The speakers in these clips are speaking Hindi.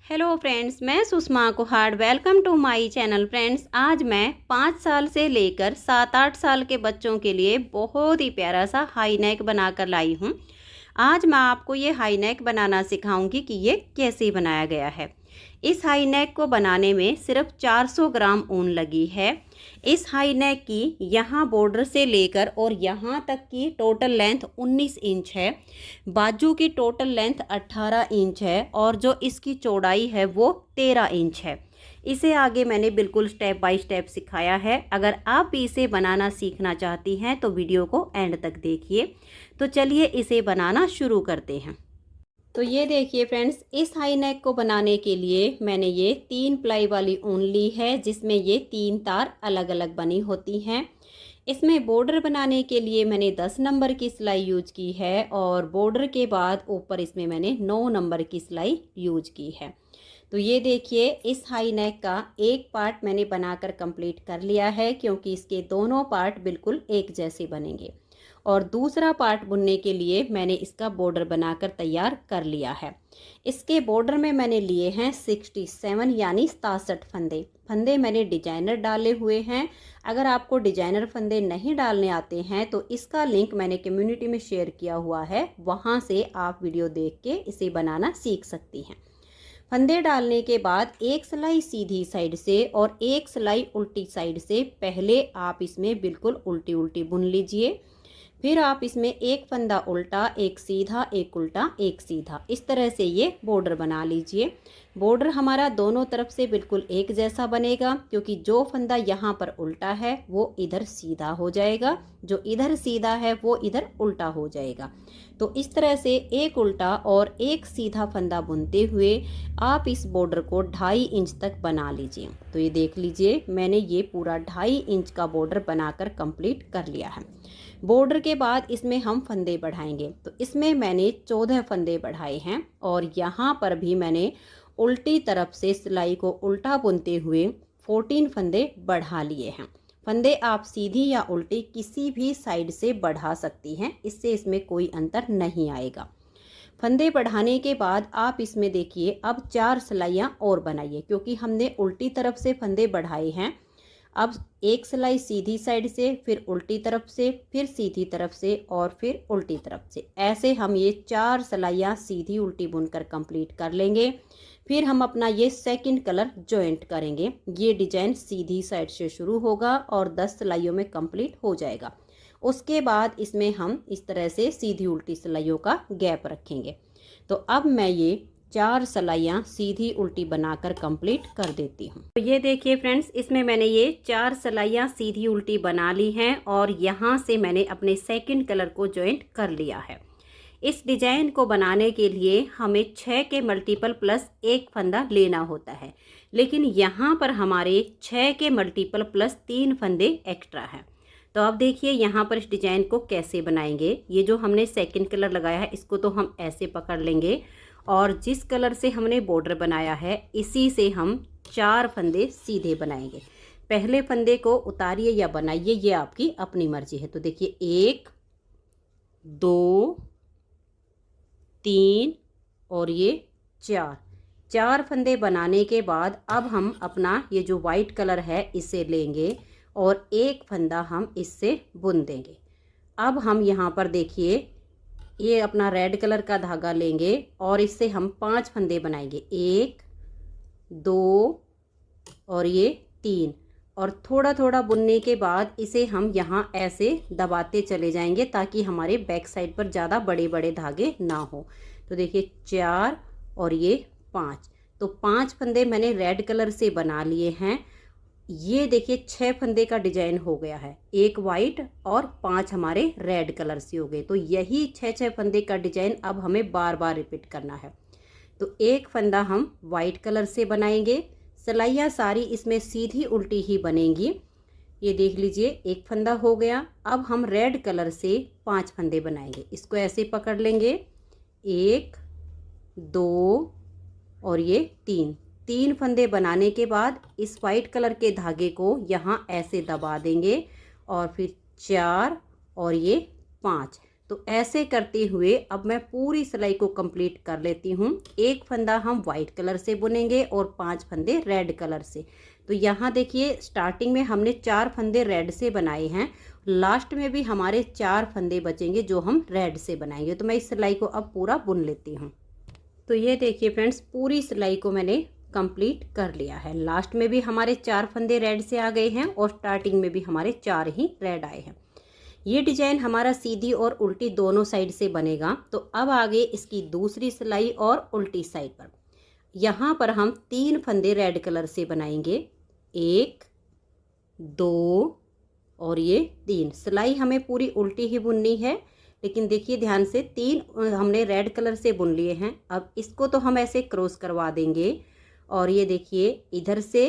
हेलो फ्रेंड्स, मैं Sushma Kuhad. Welcome to my channel. Friends, आज मैं 5 साल से लेकर 7-8 साल के बच्चों के लिए बहुत ही प्यारा सा हाई नेक बनाकर लाई हूँ। आज मैं आपको ये हाई नेक बनाना सिखाऊंगी कि ये कैसे बनाया गया है। इस हाई नेक को बनाने में सिर्फ 400 ग्राम ऊन लगी है। इस हाई नेक की यहाँ बॉर्डर से लेकर और यहाँ तक की टोटल लेंथ 19 इंच है। बाजू की टोटल लेंथ 18 इंच है और जो इसकी चौड़ाई है वो 13 इंच है। इसे आगे मैंने बिल्कुल स्टेप बाय स्टेप सिखाया है। अगर आप भी इसे बनाना सीखना चाहती हैं तो वीडियो को एंड तक देखिए। तो चलिए इसे बनाना शुरू करते हैं। तो ये देखिए फ्रेंड्स, इस हाई नेक को बनाने के लिए मैंने ये 3 प्लाई वाली ऊन ली है, जिसमें ये 3 तार अलग अलग बनी होती हैं। इसमें बॉर्डर बनाने के लिए मैंने 10 नंबर की सिलाई यूज की है और बॉर्डर के बाद ऊपर इसमें मैंने 9 नंबर की सिलाई यूज की है। तो ये देखिए, इस हाई नेक का एक पार्ट मैंने बनाकर कंप्लीट कर लिया है, क्योंकि इसके दोनों पार्ट बिल्कुल एक जैसे बनेंगे। और दूसरा पार्ट बुनने के लिए मैंने इसका बॉर्डर बनाकर तैयार कर लिया है। इसके बॉर्डर में मैंने लिए हैं 67 यानी 67 फंदे। फंदे मैंने डिजाइनर डाले हुए हैं। अगर आपको डिजाइनर फंदे नहीं डालने आते हैं तो इसका लिंक मैंने कम्युनिटी में शेयर किया हुआ है, वहाँ से आप वीडियो देख के इसे बनाना सीख सकती हैं। फंदे डालने के बाद एक सिलाई सीधी साइड से और एक सिलाई उल्टी साइड से पहले आप इसमें बिल्कुल उल्टी उल्टी बुन लीजिए। फिर आप इसमें एक फंदा उल्टा, एक सीधा, एक उल्टा, एक सीधा, इस तरह से ये बॉर्डर बना लीजिए। बॉर्डर हमारा दोनों तरफ से बिल्कुल एक जैसा बनेगा, क्योंकि जो फंदा यहाँ पर उल्टा है वो इधर सीधा हो जाएगा, जो इधर सीधा है वो इधर उल्टा हो जाएगा। तो इस तरह से एक उल्टा और एक सीधा फंदा बुनते हुए आप इस बॉर्डर को 2.5 इंच तक बना लीजिए। तो ये देख लीजिए, मैंने ये पूरा 2.5 इंच का बॉर्डर बनाकर कंप्लीट कर लिया है। बॉर्डर के बाद इसमें हम फंदे बढ़ाएंगे। तो इसमें मैंने 14 फंदे बढ़ाए हैं और यहाँ पर भी मैंने उल्टी तरफ से सिलाई को उल्टा बुनते हुए 14 फंदे बढ़ा लिए हैं। फंदे आप सीधी या उल्टी किसी भी साइड से बढ़ा सकती हैं, इससे इसमें कोई अंतर नहीं आएगा। फंदे बढ़ाने के बाद आप इसमें देखिए, अब 4 सिलाइयाँ और बनाइए, क्योंकि हमने उल्टी तरफ से फंदे बढ़ाए हैं। अब एक सिलाई सीधी साइड से, फिर उल्टी तरफ से, फिर सीधी तरफ से और फिर उल्टी तरफ से, ऐसे हम ये 4 सिलाइयाँ सीधी उल्टी बुनकर कंप्लीट कर लेंगे। फिर हम अपना ये सेकंड कलर जॉइंट करेंगे। ये डिजाइन सीधी साइड से शुरू होगा और 10 सिलाइयों में कंप्लीट हो जाएगा। उसके बाद इसमें हम इस तरह से सीधी उल्टी सिलाइयों का गैप रखेंगे। तो अब मैं ये 4 सिलाइयाँ सीधी उल्टी बनाकर कंप्लीट कर देती हूँ। तो ये देखिए फ्रेंड्स, इसमें मैंने ये 4 सिलाइयाँ सीधी उल्टी बना ली हैं और यहाँ से मैंने अपने सेकंड कलर को जॉइंट कर लिया है। इस डिजाइन को बनाने के लिए हमें 6 के मल्टीपल प्लस 1 फंदा लेना होता है, लेकिन यहाँ पर हमारे 6 के मल्टीपल प्लस 3 फंदे एक्स्ट्रा हैं। तो अब देखिए यहाँ पर इस डिजाइन को कैसे बनाएंगे। ये जो हमने सेकंड कलर लगाया है, इसको तो हम ऐसे पकड़ लेंगे और जिस कलर से हमने बॉर्डर बनाया है इसी से हम 4 फंदे सीधे बनाएंगे। पहले फंदे को उतारिए या बनाइए, ये आपकी अपनी मर्जी है। तो देखिए 1 2 3 और ये 4 फंदे बनाने के बाद अब हम अपना ये जो वाइट कलर है इसे लेंगे और एक फंदा हम इससे बुन देंगे। अब हम यहाँ पर देखिए, ये अपना रेड कलर का धागा लेंगे और इससे हम 5 फंदे बनाएंगे। 1 2 और ये 3, और थोड़ा थोड़ा बुनने के बाद इसे हम यहाँ ऐसे दबाते चले जाएंगे ताकि हमारे बैक साइड पर ज़्यादा बड़े बड़े धागे ना हो। तो देखिए 4 और ये 5, तो 5 फंदे मैंने रेड कलर से बना लिए हैं। ये देखिए 6 फंदे का डिजाइन हो गया है, 1 वाइट और 5 हमारे रेड कलर से हो गए। तो यही 6 फंदे का डिजाइन अब हमें बार बार रिपीट करना है। तो एक फंदा हम वाइट कलर से बनाएंगे। सिलाइयाँ सारी इसमें सीधी उल्टी ही बनेंगी। ये देख लीजिए, एक फंदा हो गया। अब हम रेड कलर से 5 फंदे बनाएंगे। इसको ऐसे पकड़ लेंगे, 1 2 और ये 3 फंदे बनाने के बाद इस वाइट कलर के धागे को यहाँ ऐसे दबा देंगे और फिर 4 और ये 5। तो ऐसे करते हुए अब मैं पूरी सिलाई को कंप्लीट कर लेती हूँ। एक फंदा हम वाइट कलर से बुनेंगे और 5 फंदे रेड कलर से। तो यहाँ देखिए स्टार्टिंग में हमने 4 फंदे रेड से बनाए हैं, लास्ट में भी हमारे 4 फंदे बचेंगे जो हम रेड से बनाएंगे। तो मैं इस सिलाई को अब पूरा बुन लेती हूँ। तो ये देखिए फ्रेंड्स, पूरी सिलाई को मैंने कंप्लीट कर लिया है। लास्ट में भी हमारे 4 फंदे रेड से आ गए हैं और स्टार्टिंग में भी हमारे 4 ही रेड आए हैं। ये डिजाइन हमारा सीधी और उल्टी दोनों साइड से बनेगा। तो अब आगे इसकी दूसरी सिलाई और उल्टी साइड पर यहाँ पर हम 3 फंदे रेड कलर से बनाएंगे। 1 2 और ये 3। सिलाई हमें पूरी उल्टी ही बुननी है, लेकिन देखिए ध्यान से 3 हमने रेड कलर से बुन लिए हैं। अब इसको तो हम ऐसे क्रॉस करवा देंगे और ये देखिए इधर से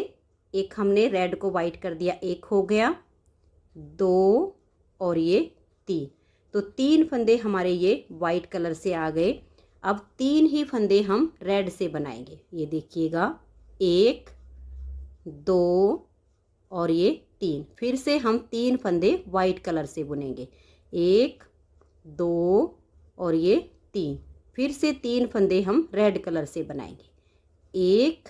एक हमने रेड को वाइट कर दिया, 1 हो गया, 2 और ये 3। तो 3 फंदे हमारे ये वाइट कलर से आ गए। अब 3 ही फंदे हम रेड से बनाएंगे। ये देखिएगा 1 2 और ये 3। फिर से हम 3 फंदे वाइट कलर से बुनेंगे। 1 2 और ये 3। फिर से 3 फंदे हम रेड कलर से बनाएंगे। 1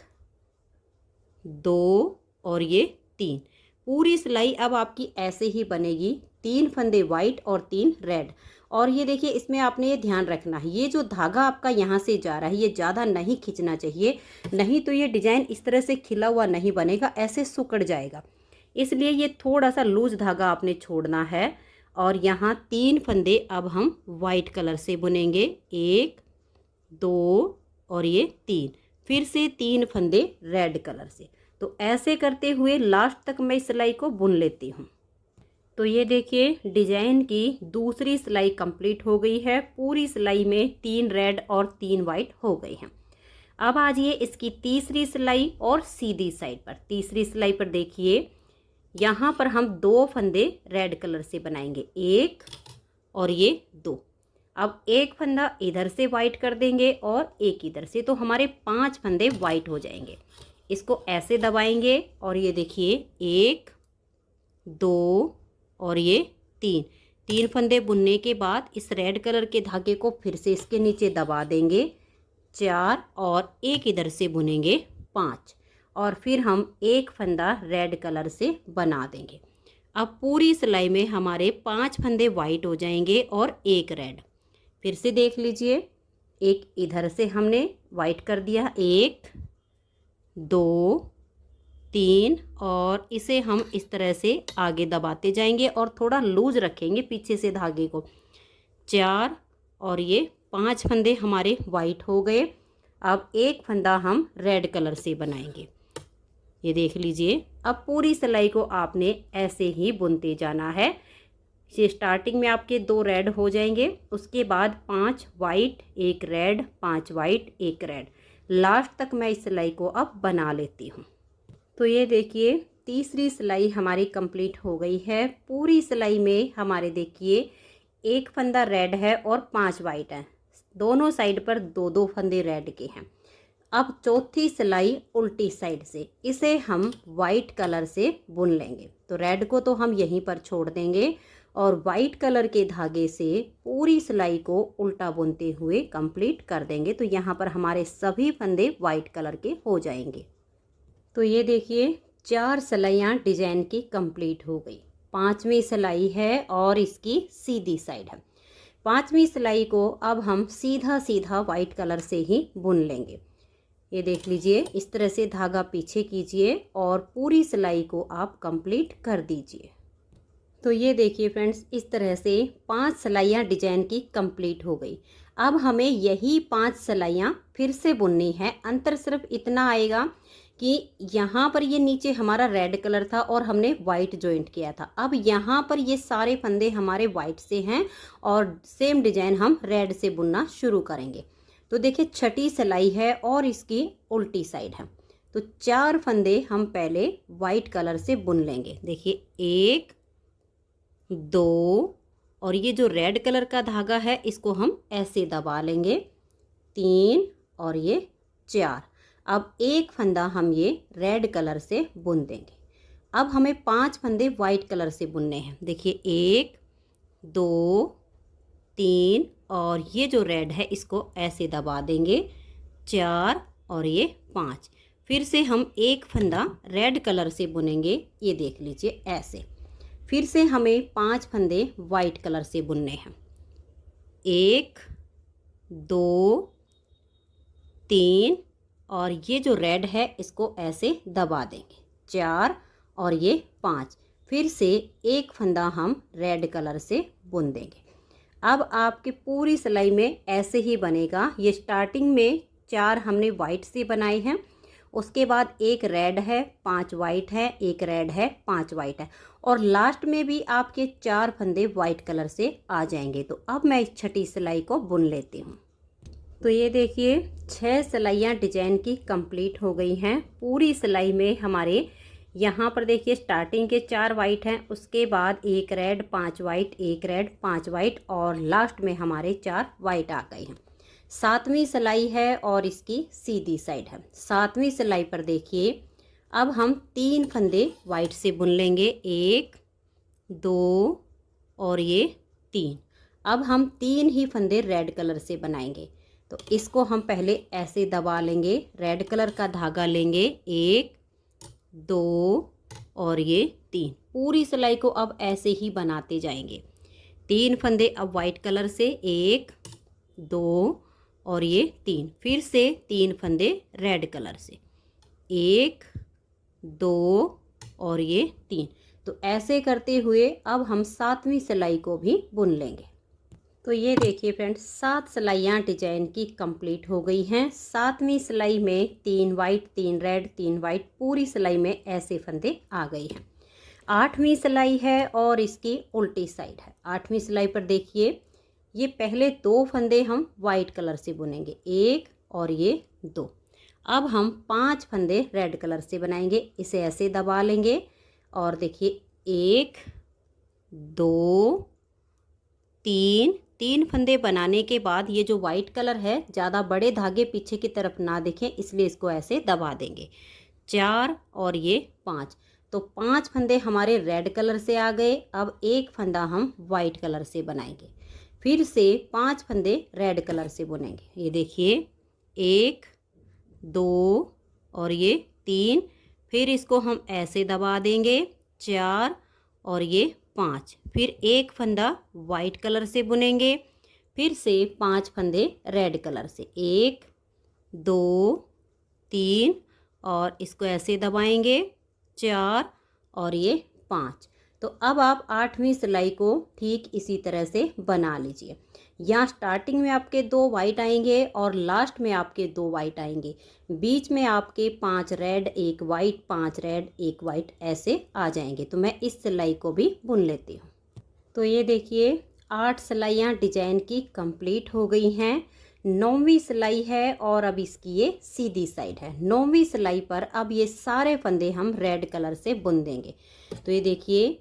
2 और ये 3। पूरी सिलाई अब आपकी ऐसे ही बनेगी, 3 फंदे वाइट और 3 रेड। और ये देखिए इसमें आपने ये ध्यान रखना है, ये जो धागा आपका यहाँ से जा रहा है ये ज़्यादा नहीं खींचना चाहिए, नहीं तो ये डिजाइन इस तरह से खिला हुआ नहीं बनेगा, ऐसे सिकुड़ जाएगा। इसलिए ये थोड़ा सा लूज धागा आपने छोड़ना है। और यहाँ 3 फंदे अब हम वाइट कलर से बुनेंगे। 1 2 और ये 3। फिर से 3 फंदे रेड कलर से। तो ऐसे करते हुए लास्ट तक मैं इस सिलाई को बुन लेती हूँ। तो ये देखिए डिजाइन की दूसरी सिलाई कंप्लीट हो गई है। पूरी सिलाई में 3 रेड और 3 वाइट हो गई हैं। अब आ जाइए इसकी तीसरी सिलाई और सीधी साइड पर। तीसरी सिलाई पर देखिए यहाँ पर हम 2 फंदे रेड कलर से बनाएंगे, 1 और ये 2। अब एक फंदा इधर से वाइट कर देंगे और एक इधर से, तो हमारे 5 फंदे वाइट हो जाएंगे। इसको ऐसे दबाएंगे और ये देखिए 1 2 और ये 3 फंदे बुनने के बाद इस रेड कलर के धागे को फिर से इसके नीचे दबा देंगे, 4 और एक इधर से बुनेंगे 5। और फिर हम एक फंदा रेड कलर से बना देंगे। अब पूरी सिलाई में हमारे 5 फंदे वाइट हो जाएंगे और एक रेड। फिर से देख लीजिए, एक इधर से हमने वाइट कर दिया, 1 2 3 और इसे हम इस तरह से आगे दबाते जाएंगे और थोड़ा लूज रखेंगे पीछे से धागे को। 4 और ये 5 फंदे हमारे वाइट हो गए। अब एक फंदा हम रेड कलर से बनाएंगे। ये देख लीजिए, अब पूरी सिलाई को आपने ऐसे ही बुनते जाना है। ये स्टार्टिंग में आपके 2 रेड हो जाएंगे, उसके बाद 5 white 1 red, 5 white 1 red. Last तक मैं इस सिलाई को अब बना लेती हूँ। तो ये देखिए तीसरी सिलाई हमारी कंप्लीट हो गई है। पूरी सिलाई में हमारे देखिए एक फंदा रेड है और 5 वाइट हैं, दोनों साइड पर 2-2 फंदे रेड के हैं। अब चौथी सिलाई उल्टी साइड से, इसे हम वाइट कलर से बुन लेंगे। तो रेड को तो हम यहीं पर छोड़ देंगे और वाइट कलर के धागे से पूरी सिलाई को उल्टा बुनते हुए कंप्लीट कर देंगे। तो यहाँ पर हमारे सभी फंदे वाइट कलर के हो जाएंगे। तो ये देखिए 4 सिलाइयाँ डिजाइन की कंप्लीट हो गई। 5वीं सिलाई है और इसकी सीधी साइड है। 5वीं सिलाई को अब हम सीधा सीधा वाइट कलर से ही बुन लेंगे। ये देख लीजिए, इस तरह से धागा पीछे कीजिए और पूरी सिलाई को आप कंप्लीट कर दीजिए। तो ये देखिए फ्रेंड्स, इस तरह से 5 सिलाइयाँ डिजाइन की कंप्लीट हो गई। अब हमें यही 5 सिलाइयाँ फिर से बुननी है। अंतर सिर्फ इतना आएगा कि यहाँ पर ये नीचे हमारा रेड कलर था और हमने वाइट जॉइंट किया था। अब यहाँ पर ये सारे फंदे हमारे वाइट से हैं और सेम डिजाइन हम रेड से बुनना शुरू करेंगे। तो देखिए छठी सिलाई है और इसकी उल्टी साइड है। तो 4 फंदे हम पहले वाइट कलर से बुन लेंगे। देखिए 1 2 और ये जो रेड कलर का धागा है इसको हम ऐसे दबा लेंगे, 3 और ये 4। अब एक फंदा हम ये रेड कलर से बुन देंगे। अब हमें 5 फंदे वाइट कलर से बुनने हैं। देखिए 1 2 3 और ये जो रेड है इसको ऐसे दबा देंगे, 4 और ये 5। फिर से हम एक फंदा रेड कलर से बुनेंगे, ये देख लीजिए ऐसे। फिर से हमें 5 फंदे वाइट कलर से बुनने हैं। 1 2 3 और ये जो रेड है इसको ऐसे दबा देंगे, 4 और ये 5। फिर से एक फंदा हम रेड कलर से बुन देंगे। अब आपकी पूरी सिलाई में ऐसे ही बनेगा। ये स्टार्टिंग में 4 हमने वाइट से बनाए हैं, उसके बाद एक रेड है, 5 वाइट है, एक रेड है, 5 वाइट है, और लास्ट में भी आपके 4 फंदे वाइट कलर से आ जाएंगे। तो अब मैं इस छठी सिलाई को बुन लेती हूँ। तो ये देखिए 6 सिलाइयाँ डिजाइन की कंप्लीट हो गई हैं। पूरी सिलाई में हमारे यहाँ पर देखिए स्टार्टिंग के 4 वाइट हैं, उसके बाद एक रेड, 5 वाइट, एक रेड, 5 वाइट, और लास्ट में हमारे 4 वाइट आ गए हैं। 7वीं सिलाई है और इसकी सीधी साइड है। 7वीं सिलाई पर देखिए अब हम 3 फंदे वाइट से बुन लेंगे, 1 2 और ये 3। अब हम 3 ही फंदे रेड कलर से बनाएंगे। तो इसको हम पहले ऐसे दबा लेंगे, रेड कलर का धागा लेंगे, 1 2 और ये 3। पूरी सिलाई को अब ऐसे ही बनाते जाएंगे। 3 फंदे अब वाइट कलर से, 1 2 और ये 3। फिर से 3 फंदे रेड कलर से, 1 2 और ये 3। तो ऐसे करते हुए अब हम 7वीं सिलाई को भी बुन लेंगे। तो ये देखिए फ्रेंड्स 7 सिलाइयाँ डिजाइन की कंप्लीट हो गई हैं। 7वीं सिलाई में 3 वाइट, 3 रेड, 3 वाइट, पूरी सिलाई में ऐसे फंदे आ गई हैं। 8वीं सिलाई है और इसकी उल्टी साइड है। 8वीं सिलाई पर देखिए ये पहले 2 फंदे हम वाइट कलर से बुनेंगे, 1 और ये 2। अब हम 5 फंदे रेड कलर से बनाएंगे, इसे ऐसे दबा लेंगे और देखिए 1 2 3 फंदे बनाने के बाद ये जो वाइट कलर है ज़्यादा बड़े धागे पीछे की तरफ ना दिखें, इसलिए इसको ऐसे दबा देंगे, 4 और ये 5। तो 5 फंदे हमारे रेड कलर से आ गए। अब एक फंदा हम वाइट कलर से बनाएंगे, फिर से 5 फंदे रेड कलर से बुनेंगे। ये देखिए 1 2 और ये 3। फिर इसको हम ऐसे दबा देंगे, 4 और ये 5। फिर एक फंदा वाइट कलर से बुनेंगे, फिर से 5 फंदे रेड कलर से, 1 2 3 और इसको ऐसे दबाएंगे, 4 और ये 5। तो अब आप 8वीं सिलाई को ठीक इसी तरह से बना लीजिए। यहाँ स्टार्टिंग में आपके 2 वाइट आएंगे और लास्ट में आपके 2 वाइट आएंगे। बीच में आपके 5 रेड, 1 वाइट, 5 रेड, 1 वाइट ऐसे आ जाएंगे। तो मैं इस सिलाई को भी बुन लेती हूँ। तो ये देखिए 8 सिलाइयाँ डिजाइन की कंप्लीट हो गई हैं। 9वीं सिलाई है और अब इसकी ये सीधी साइड है। 9वीं सिलाई पर अब ये सारे फंदे हम रेड कलर से बुन देंगे। तो ये देखिए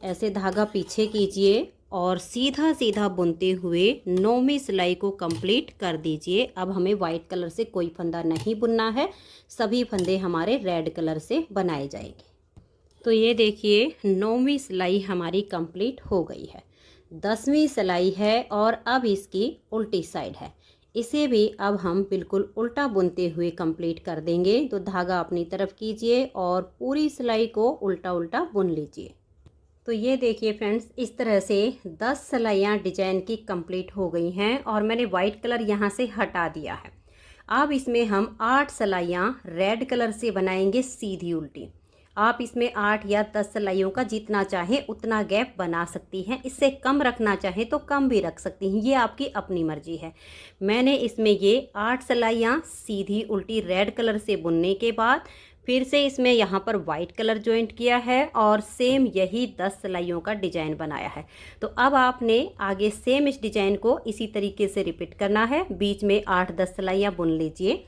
ऐसे धागा पीछे कीजिए और सीधा सीधा बुनते हुए 9वीं सिलाई को कंप्लीट कर दीजिए। अब हमें वाइट कलर से कोई फंदा नहीं बुनना है, सभी फंदे हमारे रेड कलर से बनाए जाएंगे। तो ये देखिए 9वीं सिलाई हमारी कंप्लीट हो गई है। 10वीं सिलाई है और अब इसकी उल्टी साइड है। इसे भी अब हम बिल्कुल उल्टा बुनते हुए कंप्लीट कर देंगे। तो धागा अपनी तरफ कीजिए और पूरी सिलाई को उल्टा उल्टा बुन लीजिए। तो ये देखिए फ्रेंड्स इस तरह से 10 सिलाइयाँ डिजाइन की कंप्लीट हो गई हैं और मैंने वाइट कलर यहाँ से हटा दिया है। अब इसमें हम 8 सिलाइयाँ रेड कलर से बनाएंगे सीधी उल्टी। आप इसमें 8 या 10 सिलाइयों का जितना चाहें उतना गैप बना सकती हैं। इससे कम रखना चाहें तो कम भी रख सकती हैं, ये आपकी अपनी मर्जी है। मैंने इसमें ये 8 सिलाइयाँ सीधी उल्टी रेड कलर से बुनने के बाद फिर से इसमें यहाँ पर वाइट कलर जॉइंट किया है और सेम यही 10 सिलाइयों का डिजाइन बनाया है। तो अब आपने आगे सेम इस डिजाइन को इसी तरीके से रिपीट करना है। बीच में 8-10 सिलाइयाँ बुन लीजिए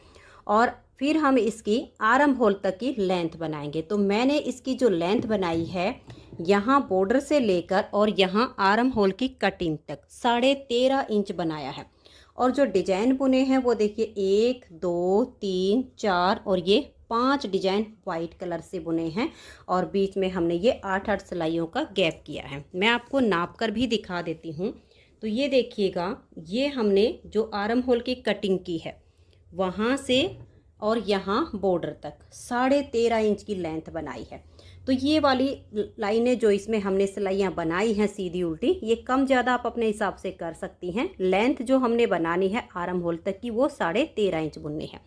और फिर हम इसकी आर्म होल तक की लेंथ बनाएंगे। तो मैंने इसकी जो लेंथ बनाई है यहाँ बॉर्डर से लेकर और यहाँ आर्म होल की कटिंग तक 13.5 इंच बनाया है। और जो डिजाइन बुने हैं वो देखिए 1 2 3 4 और ये 5 डिजाइन वाइट कलर से बुने हैं और बीच में हमने ये 8-8 सिलाइयों का गैप किया है। मैं आपको नाप कर भी दिखा देती हूँ। तो ये देखिएगा, ये हमने जो आर्म होल की कटिंग की है वहाँ से और यहाँ बॉर्डर तक 13.5 इंच की लेंथ बनाई है। तो ये वाली लाइनें जो इसमें हमने सिलाइयाँ बनाई हैं सीधी उल्टी, ये कम ज़्यादा आप अपने हिसाब से कर सकती हैं। लेंथ जो हमने बनानी है आर्म होल तक की वो 13.5 इंच बुननी है।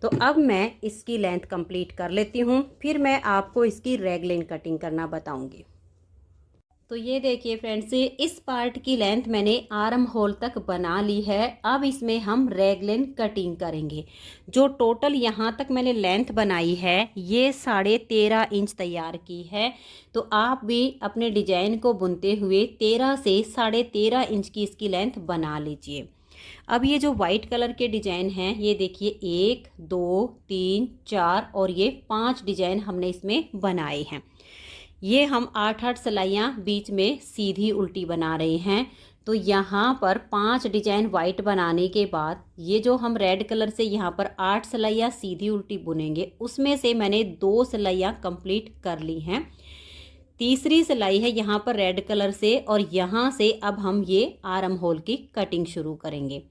तो अब मैं इसकी लेंथ कंप्लीट कर लेती हूँ, फिर मैं आपको इसकी रैगलाइन कटिंग करना बताऊँगी। तो ये देखिए फ्रेंड्स, इस पार्ट की लेंथ मैंने आर्म होल तक बना ली है। अब इसमें हम रैगलाइन कटिंग करेंगे। जो टोटल यहाँ तक मैंने लेंथ बनाई है ये 13.5 इंच तैयार की है। तो आप भी अपने डिजाइन को बुनते हुए 13 से 13.5 इंच की इसकी लेंथ बना लीजिए। अब ये जो वाइट कलर के डिजाइन हैं, ये देखिए 1 2 3 4 और ये 5 डिजाइन हमने इसमें बनाए हैं। ये हम 8 सिलाइयाँ बीच में सीधी उल्टी बना रहे हैं। तो यहाँ पर 5 डिजाइन वाइट बनाने के बाद ये जो हम रेड कलर से यहाँ पर 8 सिलाइयाँ सीधी उल्टी बुनेंगे, उसमें से मैंने 2 सिलाइयाँ कंप्लीट कर ली हैं। तीसरी सिलाई है यहाँ पर रेड कलर से और यहाँ से अब हम ये आर्म होल की कटिंग शुरू करेंगे।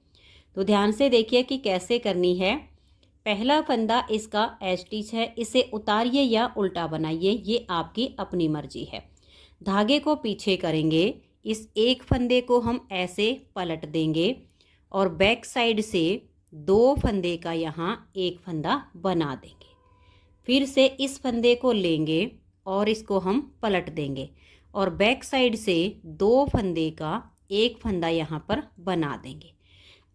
तो ध्यान से देखिए कि कैसे करनी है। पहला फंदा इसका एज स्टिच है, इसे उतारिए या उल्टा बनाइए, ये आपकी अपनी मर्जी है। धागे को पीछे करेंगे, इस एक फंदे को हम ऐसे पलट देंगे और बैक साइड से 2 फंदे का यहाँ एक फंदा बना देंगे। फिर से इस फंदे को लेंगे और इसको हम पलट देंगे और बैक साइड से 2 फंदे का एक फंदा यहाँ पर बना देंगे।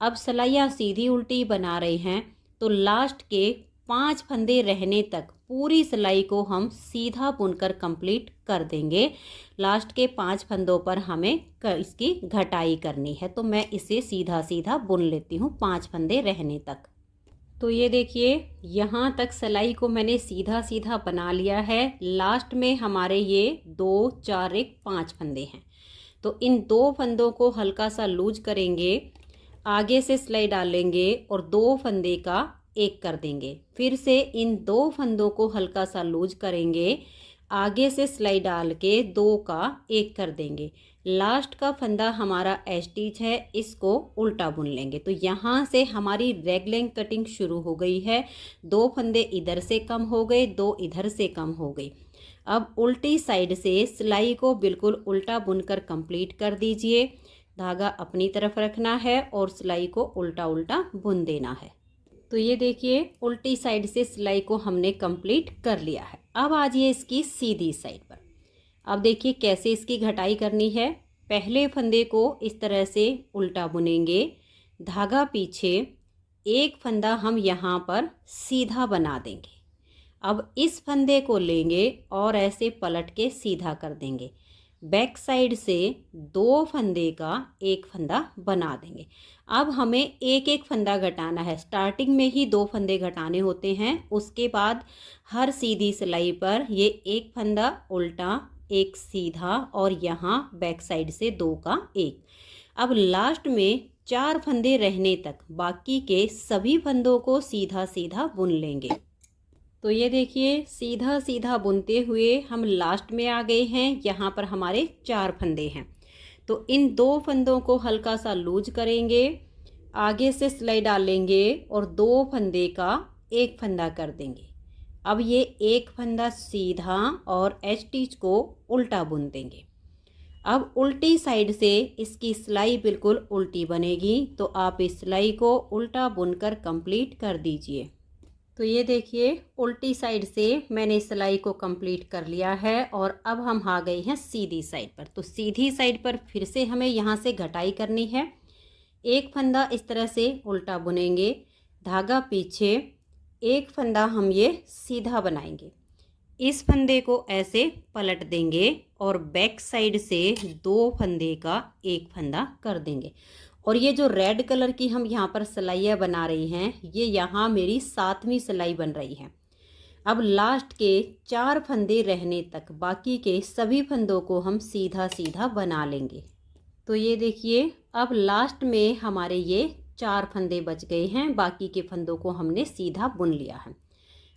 अब सिलाइयाँ सीधी उल्टी बना रहे हैं, तो लास्ट के 5 फंदे रहने तक पूरी सिलाई को हम सीधा बुनकर कंप्लीट कर देंगे। लास्ट के 5 फंदों पर हमें इसकी घटाई करनी है, तो मैं इसे सीधा सीधा बुन लेती हूँ 5 फंदे रहने तक। तो ये देखिए, यहाँ तक सिलाई को मैंने सीधा सीधा बना लिया है। लास्ट में हमारे ये 2 4 1 5 फंदे हैं। तो इन 2 फंदों को हल्का सा लूज करेंगे, आगे से सिलाई डालेंगे और 2 फंदे का एक कर देंगे। फिर से इन 2 फंदों को हल्का सा लूज करेंगे, आगे से सिलाई डाल के 2 का एक कर देंगे। लास्ट का फंदा हमारा एज स्टिच है, इसको उल्टा बुन लेंगे। तो यहाँ से हमारी रैगलाइन कटिंग शुरू हो गई है। 2 फंदे इधर से कम हो गए, 2 इधर से कम हो गई। अब उल्टी साइड से सिलाई को बिल्कुल उल्टा बुनकर कंप्लीट कर दीजिए। धागा अपनी तरफ रखना है और सिलाई को उल्टा उल्टा बुन देना है। तो ये देखिए, उल्टी साइड से सिलाई को हमने कंप्लीट कर लिया है। अब आ जाइए इसकी सीधी साइड पर। अब देखिए कैसे इसकी घटाई करनी है। पहले फंदे को इस तरह से उल्टा बुनेंगे, धागा पीछे, एक फंदा हम यहाँ पर सीधा बना देंगे। अब इस फंदे को लेंगे और ऐसे पलट के सीधा कर देंगे। बैक साइड से 2 फंदे का एक फंदा बना देंगे। अब हमें एक एक फंदा घटाना है। स्टार्टिंग में ही 2 फंदे घटाने होते हैं, उसके बाद हर सीधी सिलाई पर ये एक फंदा उल्टा, एक सीधा और यहाँ बैक साइड से 2 का एक। अब लास्ट में 4 फंदे रहने तक बाकी के सभी फंदों को सीधा सीधा बुन लेंगे। तो ये देखिए, सीधा सीधा बुनते हुए हम लास्ट में आ गए हैं। यहाँ पर हमारे 4 फंदे हैं। तो इन 2 फंदों को हल्का सा लूज करेंगे, आगे से सिलाई डालेंगे और 2 फंदे का एक फंदा कर देंगे। अब ये एक फंदा सीधा और एज स्टिच को उल्टा बुन देंगे। अब उल्टी साइड से इसकी सिलाई बिल्कुल उल्टी बनेगी, तो आप इस सिलाई को उल्टा बुनकर कंप्लीट कर दीजिए। तो ये देखिए, उल्टी साइड से मैंने सिलाई को कंप्लीट कर लिया है और अब हम आ गए हैं सीधी साइड पर। तो सीधी साइड पर फिर से हमें यहाँ से घटाई करनी है। एक फंदा इस तरह से उल्टा बुनेंगे, धागा पीछे, एक फंदा हम ये सीधा बनाएंगे। इस फंदे को ऐसे पलट देंगे और बैक साइड से 2 फंदे का एक फंदा कर देंगे। और ये जो रेड कलर की हम यहाँ पर सिलाइयाँ बना रही हैं, ये यहाँ मेरी 7वीं सिलाई बन रही है। अब लास्ट के 4 फंदे रहने तक बाकी के सभी फंदों को हम सीधा सीधा बना लेंगे। तो ये देखिए, अब लास्ट में हमारे ये 4 फंदे बच गए हैं, बाकी के फंदों को हमने सीधा बुन लिया है।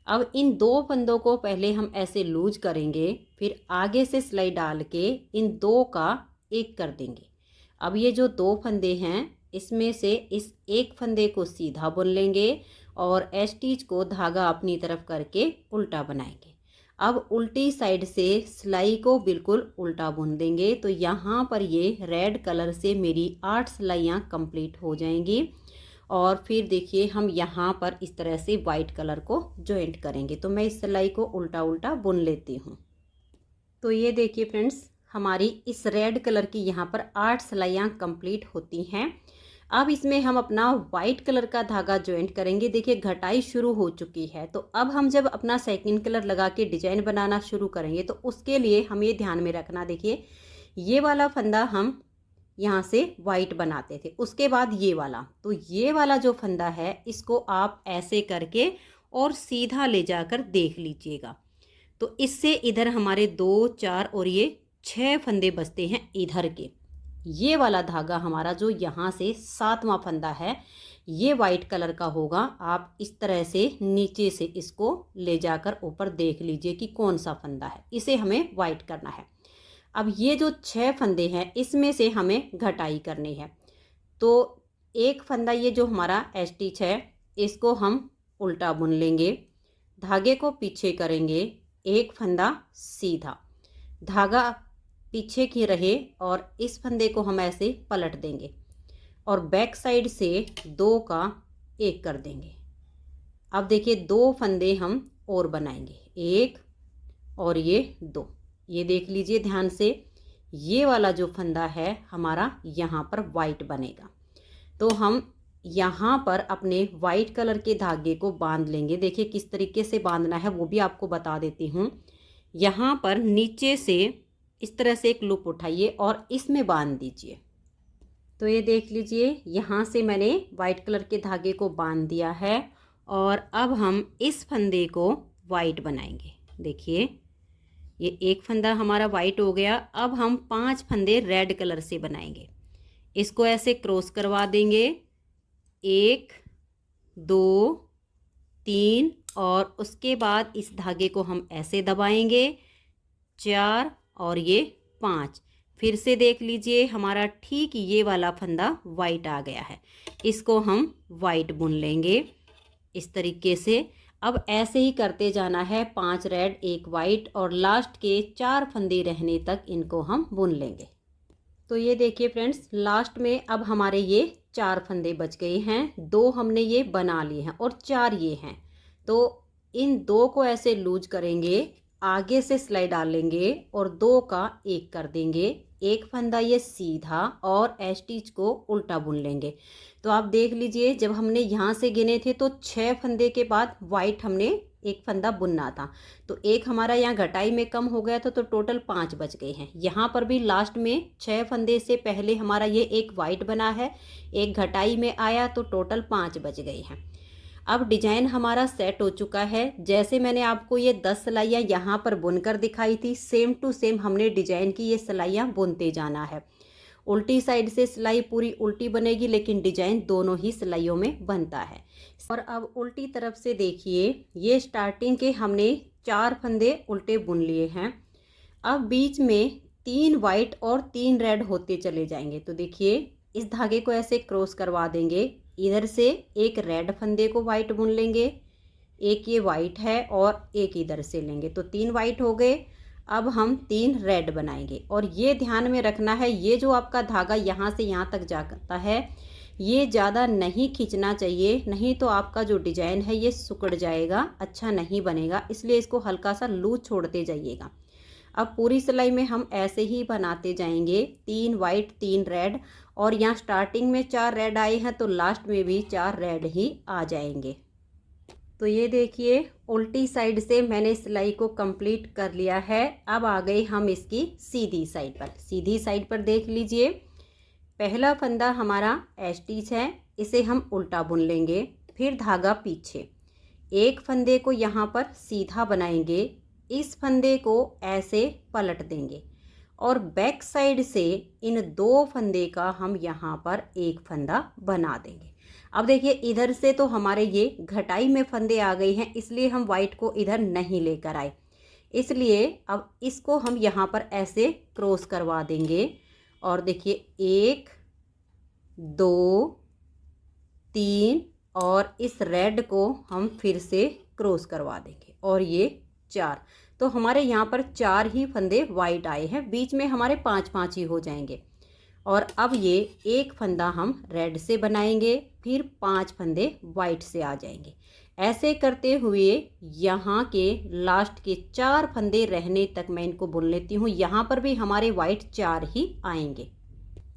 अब इन 2 फंदों को पहले हम ऐसे लूज करेंगे, फिर आगे से सिलाई डाल के इन 2 का एक कर देंगे। अब ये जो 2 फंदे हैं इसमें से इस एक फंदे को सीधा बुन लेंगे और स्टिच को धागा अपनी तरफ करके उल्टा बनाएंगे। अब उल्टी साइड से सिलाई को बिल्कुल उल्टा बुन देंगे। तो यहाँ पर ये रेड कलर से मेरी 8 सिलाइयाँ कंप्लीट हो जाएंगी और फिर देखिए हम यहाँ पर इस तरह से वाइट कलर को जॉइंट करेंगे। तो मैं इस सिलाई को उल्टा उल्टा बुन लेती हूँ। तो ये देखिए फ्रेंड्स, हमारी इस रेड कलर की यहाँ पर 8 सिलाइयाँ कंप्लीट होती हैं। अब इसमें हम अपना वाइट कलर का धागा ज्वाइंट करेंगे। देखिए घटाई शुरू हो चुकी है। तो अब हम जब अपना सेकंड कलर लगा के डिजाइन बनाना शुरू करेंगे तो उसके लिए हम ये ध्यान में रखना, देखिए ये वाला फंदा हम यहाँ से वाइट बनाते थे, उसके बाद ये वाला, तो ये वाला जो फंदा है इसको आप ऐसे करके और सीधा ले जाकर देख लीजिएगा। तो इससे इधर हमारे 2, 4 और ये 6 फंदे बचते हैं इधर के। ये वाला धागा हमारा जो यहाँ से 7वां फंदा है ये वाइट कलर का होगा। आप इस तरह से नीचे से इसको ले जाकर ऊपर देख लीजिए कि कौन सा फंदा है, इसे हमें वाइट करना है। अब ये जो 6 फंदे हैं इसमें से हमें घटाई करनी है। तो एक फंदा ये जो हमारा स्टिच है इसको हम उल्टा बुन लेंगे, धागे को पीछे करेंगे, एक फंदा सीधा, धागा पीछे की रहे और इस फंदे को हम ऐसे पलट देंगे और बैक साइड से 2 का 1 कर देंगे। अब देखिए 2 फंदे हम और बनाएंगे, 1 और ये 2। ये देख लीजिए ध्यान से, ये वाला जो फंदा है हमारा यहाँ पर वाइट बनेगा। तो हम यहाँ पर अपने वाइट कलर के धागे को बांध लेंगे। देखिए किस तरीके से बांधना है वो भी आपको बता देती हूँ। यहाँ पर नीचे से इस तरह से एक लूप उठाइए और इसमें बांध दीजिए। तो ये देख लीजिए यहाँ से मैंने वाइट कलर के धागे को बांध दिया है और अब हम इस फंदे को वाइट बनाएंगे। देखिए ये एक फंदा हमारा वाइट हो गया। अब हम 5 फंदे रेड कलर से बनाएंगे। इसको ऐसे क्रॉस करवा देंगे, 1, 2, 3 और उसके बाद इस धागे को हम ऐसे दबाएंगे, 4 और ये 5। फिर से देख लीजिए हमारा ठीक ये वाला फंदा वाइट आ गया है, इसको हम वाइट बुन लेंगे इस तरीके से। अब ऐसे ही करते जाना है, 5 रेड 1 वाइट और लास्ट के 4 फंदे रहने तक इनको हम बुन लेंगे। तो ये देखिए फ्रेंड्स, लास्ट में अब हमारे ये 4 फंदे बच गए हैं। 2 हमने ये बना लिए हैं और 4 ये हैं। तो इन 2 को ऐसे लूज करेंगे, आगे से सिलाई डालेंगे और 2 का 1 कर देंगे, एक फंदा ये सीधा और स्टिच को उल्टा बुन लेंगे। तो आप देख लीजिए जब हमने यहाँ से गिने थे तो 6 फंदे के बाद वाइट हमने एक फंदा बुनना था, तो एक हमारा यहाँ घटाई में कम हो गया था, तो टोटल 5 बच गए हैं। यहाँ पर भी लास्ट में 6 फंदे से पहले हमारा ये एक वाइट बना है, एक घटाई में आया, तो टोटल 5 बच गए हैं। अब डिजाइन हमारा सेट हो चुका है। जैसे मैंने आपको ये 10 सिलाइयाँ यहाँ पर बुनकर दिखाई थी, सेम टू सेम हमने डिजाइन की ये सिलाइयाँ बुनते जाना है। उल्टी साइड से सिलाई पूरी उल्टी बनेगी लेकिन डिजाइन दोनों ही सिलाइयों में बनता है। और अब उल्टी तरफ से देखिए, ये स्टार्टिंग के हमने 4 फंदे उल्टे बुन लिए हैं। अब बीच में 3 वाइट और 3 रेड होते चले जाएंगे। तो देखिए इस धागे को ऐसे क्रॉस करवा देंगे, इधर से एक रेड फंदे को वाइट बुन लेंगे, एक ये वाइट है और एक इधर से लेंगे, तो 3 वाइट हो गए। अब हम 3 रेड बनाएंगे और ये ध्यान में रखना है, ये जो आपका धागा यहाँ से यहाँ तक जाता है ये ज़्यादा नहीं खींचना चाहिए, नहीं तो आपका जो डिजाइन है ये सिकुड़ जाएगा, अच्छा नहीं बनेगा। इसलिए इसको हल्का सा लूज छोड़ते जाइएगा। अब पूरी सिलाई में हम ऐसे ही बनाते जाएंगे, 3 वाइट 3 रेड, और यहाँ स्टार्टिंग में 4 रेड आए हैं तो लास्ट में भी 4 रेड ही आ जाएंगे। तो ये देखिए उल्टी साइड से मैंने सिलाई को कंप्लीट कर लिया है। अब आ गए हम इसकी सीधी साइड पर। सीधी साइड पर देख लीजिए, पहला फंदा हमारा स्टिच है, इसे हम उल्टा बुन लेंगे, फिर धागा पीछे, एक फंदे को यहाँ पर सीधा बनाएंगे, इस फंदे को ऐसे पलट देंगे और बैक साइड से इन 2 फंदे का हम यहाँ पर एक फंदा बना देंगे। अब देखिए इधर से तो हमारे ये घटाई में फंदे आ गए हैं, इसलिए हम वाइट को इधर नहीं लेकर आए, इसलिए अब इसको हम यहाँ पर ऐसे क्रॉस करवा देंगे और देखिए 1 2 3 और इस रेड को हम फिर से क्रॉस करवा देंगे और ये 4। तो हमारे यहाँ पर 4 ही फंदे वाइट आए हैं, बीच में हमारे 5-5 ही हो जाएंगे। और अब ये एक फंदा हम रेड से बनाएंगे, फिर 5 फंदे वाइट से आ जाएंगे। ऐसे करते हुए यहाँ के लास्ट के 4 फंदे रहने तक मैं इनको बुन लेती हूँ। यहाँ पर भी हमारे वाइट 4 ही आएंगे।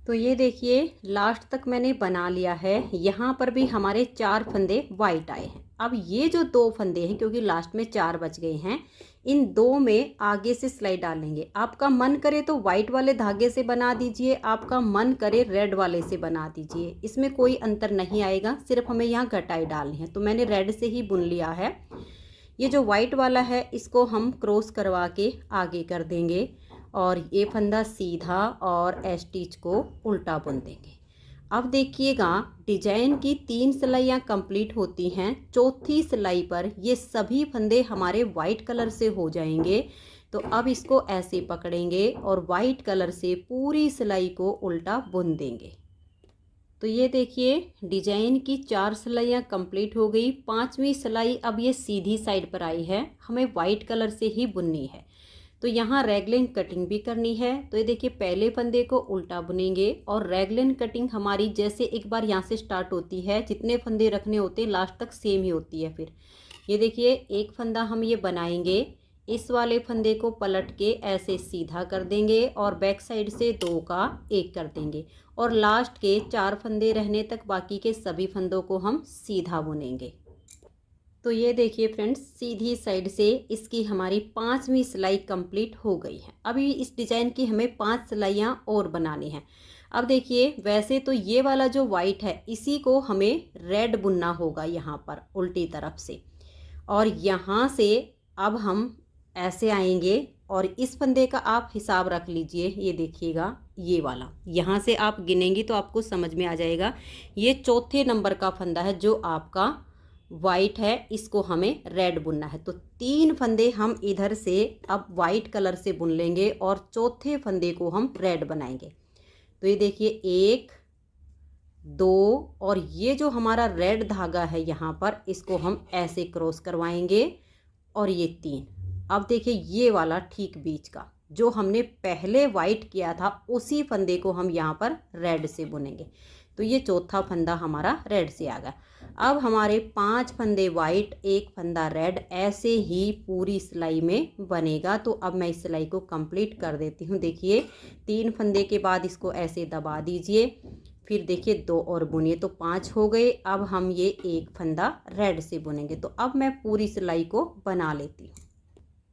तो ये देखिए लास्ट तक मैंने बना लिया है। यहाँ पर भी हमारे 4 फंदे वाइट आए हैं। अब ये जो 2 फंदे हैं, क्योंकि लास्ट में 4 बच गए हैं, इन 2 में आगे से सिलाई डालेंगे। आपका मन करे तो वाइट वाले धागे से बना दीजिए, आपका मन करे रेड वाले से बना दीजिए, इसमें कोई अंतर नहीं आएगा। सिर्फ हमें यहाँ घटाई डालनी है। तो मैंने रेड से ही बुन लिया है। ये जो वाइट वाला है इसको हम क्रॉस करवा के आगे कर देंगे और ये फंदा सीधा और स्टिच को उल्टा बुन देंगे। अब देखिएगा डिजाइन की 3 सिलाइयाँ कंप्लीट होती हैं। चौथी सिलाई पर ये सभी फंदे हमारे वाइट कलर से हो जाएंगे। तो अब इसको ऐसे पकड़ेंगे और वाइट कलर से पूरी सिलाई को उल्टा बुन देंगे। तो ये देखिए डिजाइन की 4 सिलाइयाँ कंप्लीट हो गई। 5वीं सिलाई अब ये सीधी साइड पर आई है, हमें वाइट कलर से ही बुननी है। तो यहाँ रैगलिन कटिंग भी करनी है। तो ये देखिए पहले फंदे को उल्टा बुनेंगे और रैगलिन कटिंग हमारी जैसे एक बार यहाँ से स्टार्ट होती है, जितने फंदे रखने होते हैं लास्ट तक सेम ही होती है। फिर ये देखिए एक फंदा हम ये बनाएंगे, इस वाले फंदे को पलट के ऐसे सीधा कर देंगे और बैक साइड से 2 का 1 कर देंगे और लास्ट के 4 फंदे रहने तक बाकी के सभी फंदों को हम सीधा बुनेंगे। तो ये देखिए फ्रेंड्स सीधी साइड से इसकी हमारी 5वीं सिलाई कंप्लीट हो गई है। अभी इस डिज़ाइन की हमें 5 सिलाइयाँ और बनानी हैं। अब देखिए वैसे तो ये वाला जो वाइट है इसी को हमें रेड बुनना होगा यहाँ पर उल्टी तरफ से, और यहाँ से अब हम ऐसे आएंगे और इस फंदे का आप हिसाब रख लीजिए। ये देखिएगा ये वाला यहाँ से आप गिनेंगी तो आपको समझ में आ जाएगा। ये चौथे नंबर का फंदा है जो आपका वाइट है, इसको हमें रेड बुनना है। तो 3 फंदे हम इधर से अब वाइट कलर से बुन लेंगे और चौथे फंदे को हम रेड बनाएंगे। तो ये देखिए 1 2 और ये जो हमारा रेड धागा है यहाँ पर इसको हम ऐसे क्रॉस करवाएंगे और ये 3। अब देखिए ये वाला ठीक बीच का जो हमने पहले वाइट किया था उसी फंदे को हम यहाँ पर रेड से बुनेंगे। तो ये चौथा फंदा हमारा रेड से आ गया। अब हमारे 5 फंदे वाइट 1 फंदा रेड ऐसे ही पूरी सिलाई में बनेगा। तो अब मैं इस सिलाई को कंप्लीट कर देती हूँ। देखिए 3 फंदे के बाद इसको ऐसे दबा दीजिए, फिर देखिए 2 और बुनिए तो 5 हो गए। अब हम ये 1 फंदा रेड से बुनेंगे। तो अब मैं पूरी सिलाई को बना लेती हूँ।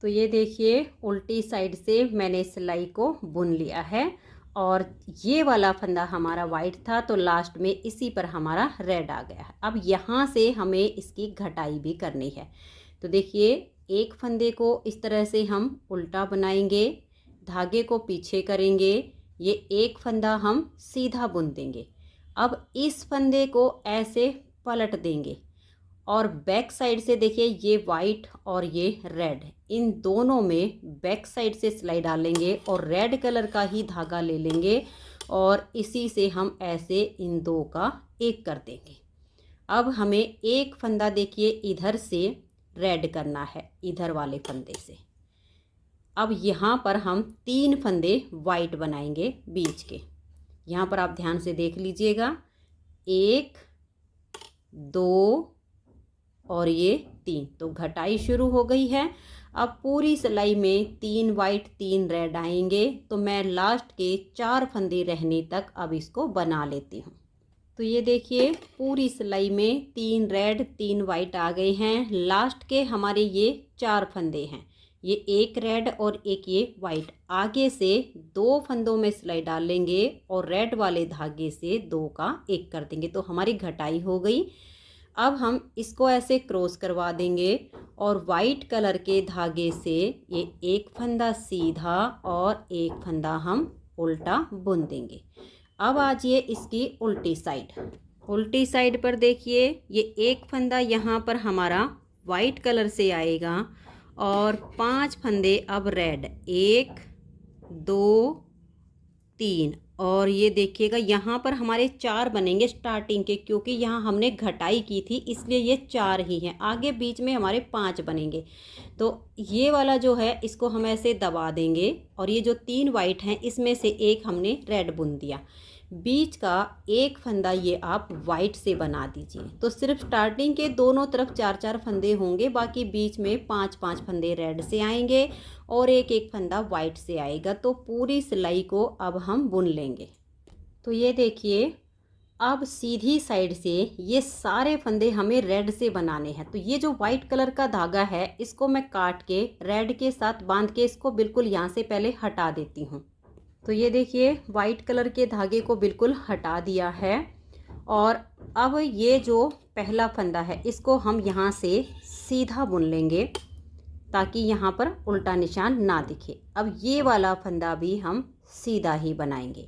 तो ये देखिए उल्टी साइड से मैंने सिलाई को बुन लिया है और ये वाला फंदा हमारा वाइट था तो लास्ट में इसी पर हमारा रेड आ गया है। अब यहाँ से हमें इसकी घटाई भी करनी है। तो देखिए एक फंदे को इस तरह से हम उल्टा बनाएंगे, धागे को पीछे करेंगे, ये एक फंदा हम सीधा बुन देंगे। अब इस फंदे को ऐसे पलट देंगे और बैक साइड से देखिए ये वाइट और ये रेड, इन दोनों में बैक साइड से सिलाई डालेंगे और रेड कलर का ही धागा ले लेंगे और इसी से हम ऐसे इन 2 का 1 कर देंगे। अब हमें एक फंदा देखिए इधर से रेड करना है, इधर वाले फंदे से। अब यहाँ पर हम 3 फंदे वाइट बनाएंगे बीच के। यहाँ पर आप ध्यान से देख लीजिएगा, 1 2 और ये 3। तो घटाई शुरू हो गई है। अब पूरी सिलाई में 3 वाइट 3 रेड आएंगे। तो मैं लास्ट के 4 फंदे रहने तक अब इसको बना लेती हूँ। तो ये देखिए पूरी सिलाई में 3 रेड 3 वाइट आ गए हैं। लास्ट के हमारे ये 4 फंदे हैं, ये 1 रेड और 1 ये वाइट। आगे से 2 फंदों में सिलाई डालेंगे और रेड वाले धागे से 2 का 1 कर देंगे। तो हमारी घटाई हो गई। अब हम इसको ऐसे क्रॉस करवा देंगे और वाइट कलर के धागे से ये एक फंदा सीधा और एक फंदा हम उल्टा बुन देंगे। अब आज ये इसकी उल्टी साइड, उल्टी साइड पर देखिए ये एक फंदा यहाँ पर हमारा वाइट कलर से आएगा और 5 फंदे अब रेड, 1 2 3 और ये देखिएगा यहाँ पर हमारे 4 बनेंगे स्टार्टिंग के, क्योंकि यहाँ हमने घटाई की थी इसलिए ये 4 ही हैं। आगे बीच में हमारे 5 बनेंगे। तो ये वाला जो है इसको हम ऐसे दबा देंगे और ये जो 3 वाइट हैं इसमें से एक हमने रेड बुन दिया। बीच का एक फंदा ये आप वाइट से बना दीजिए। तो सिर्फ स्टार्टिंग के दोनों तरफ 4-4 फंदे होंगे, बाकी बीच में 5-5 फंदे रेड से आएंगे और एक एक फंदा वाइट से आएगा। तो पूरी सिलाई को अब हम बुन लेंगे। तो ये देखिए, अब सीधी साइड से ये सारे फंदे हमें रेड से बनाने हैं। तो ये जो वाइट कलर का धागा है इसको मैं काट के रेड के साथ बांध के इसको बिल्कुल यहाँ से पहले हटा देती हूँ। तो ये देखिए, वाइट कलर के धागे को बिल्कुल हटा दिया है। और अब ये जो पहला फंदा है इसको हम यहाँ से सीधा बुन लेंगे ताकि यहाँ पर उल्टा निशान ना दिखे। अब ये वाला फंदा भी हम सीधा ही बनाएंगे।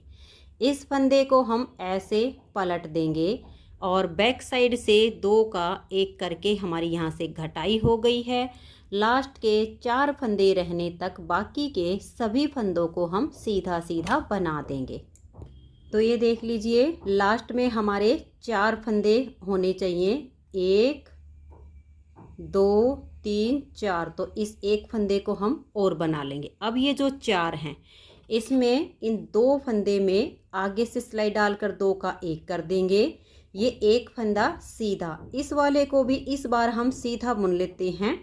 इस फंदे को हम ऐसे पलट देंगे और बैक साइड से 2 का 1 करके हमारी यहाँ से घटाई हो गई है। लास्ट के 4 फंदे रहने तक बाकी के सभी फंदों को हम सीधा सीधा बना देंगे। तो ये देख लीजिए, लास्ट में हमारे 4 फंदे होने चाहिए, 1 2 3 4। तो इस एक फंदे को हम और बना लेंगे। अब ये जो 4 हैं इसमें इन 2 फंदे में आगे से सिलाई डालकर 2 का 1 कर देंगे। ये एक फंदा सीधा, इस वाले को भी इस बार हम सीधा बुन लेते हैं।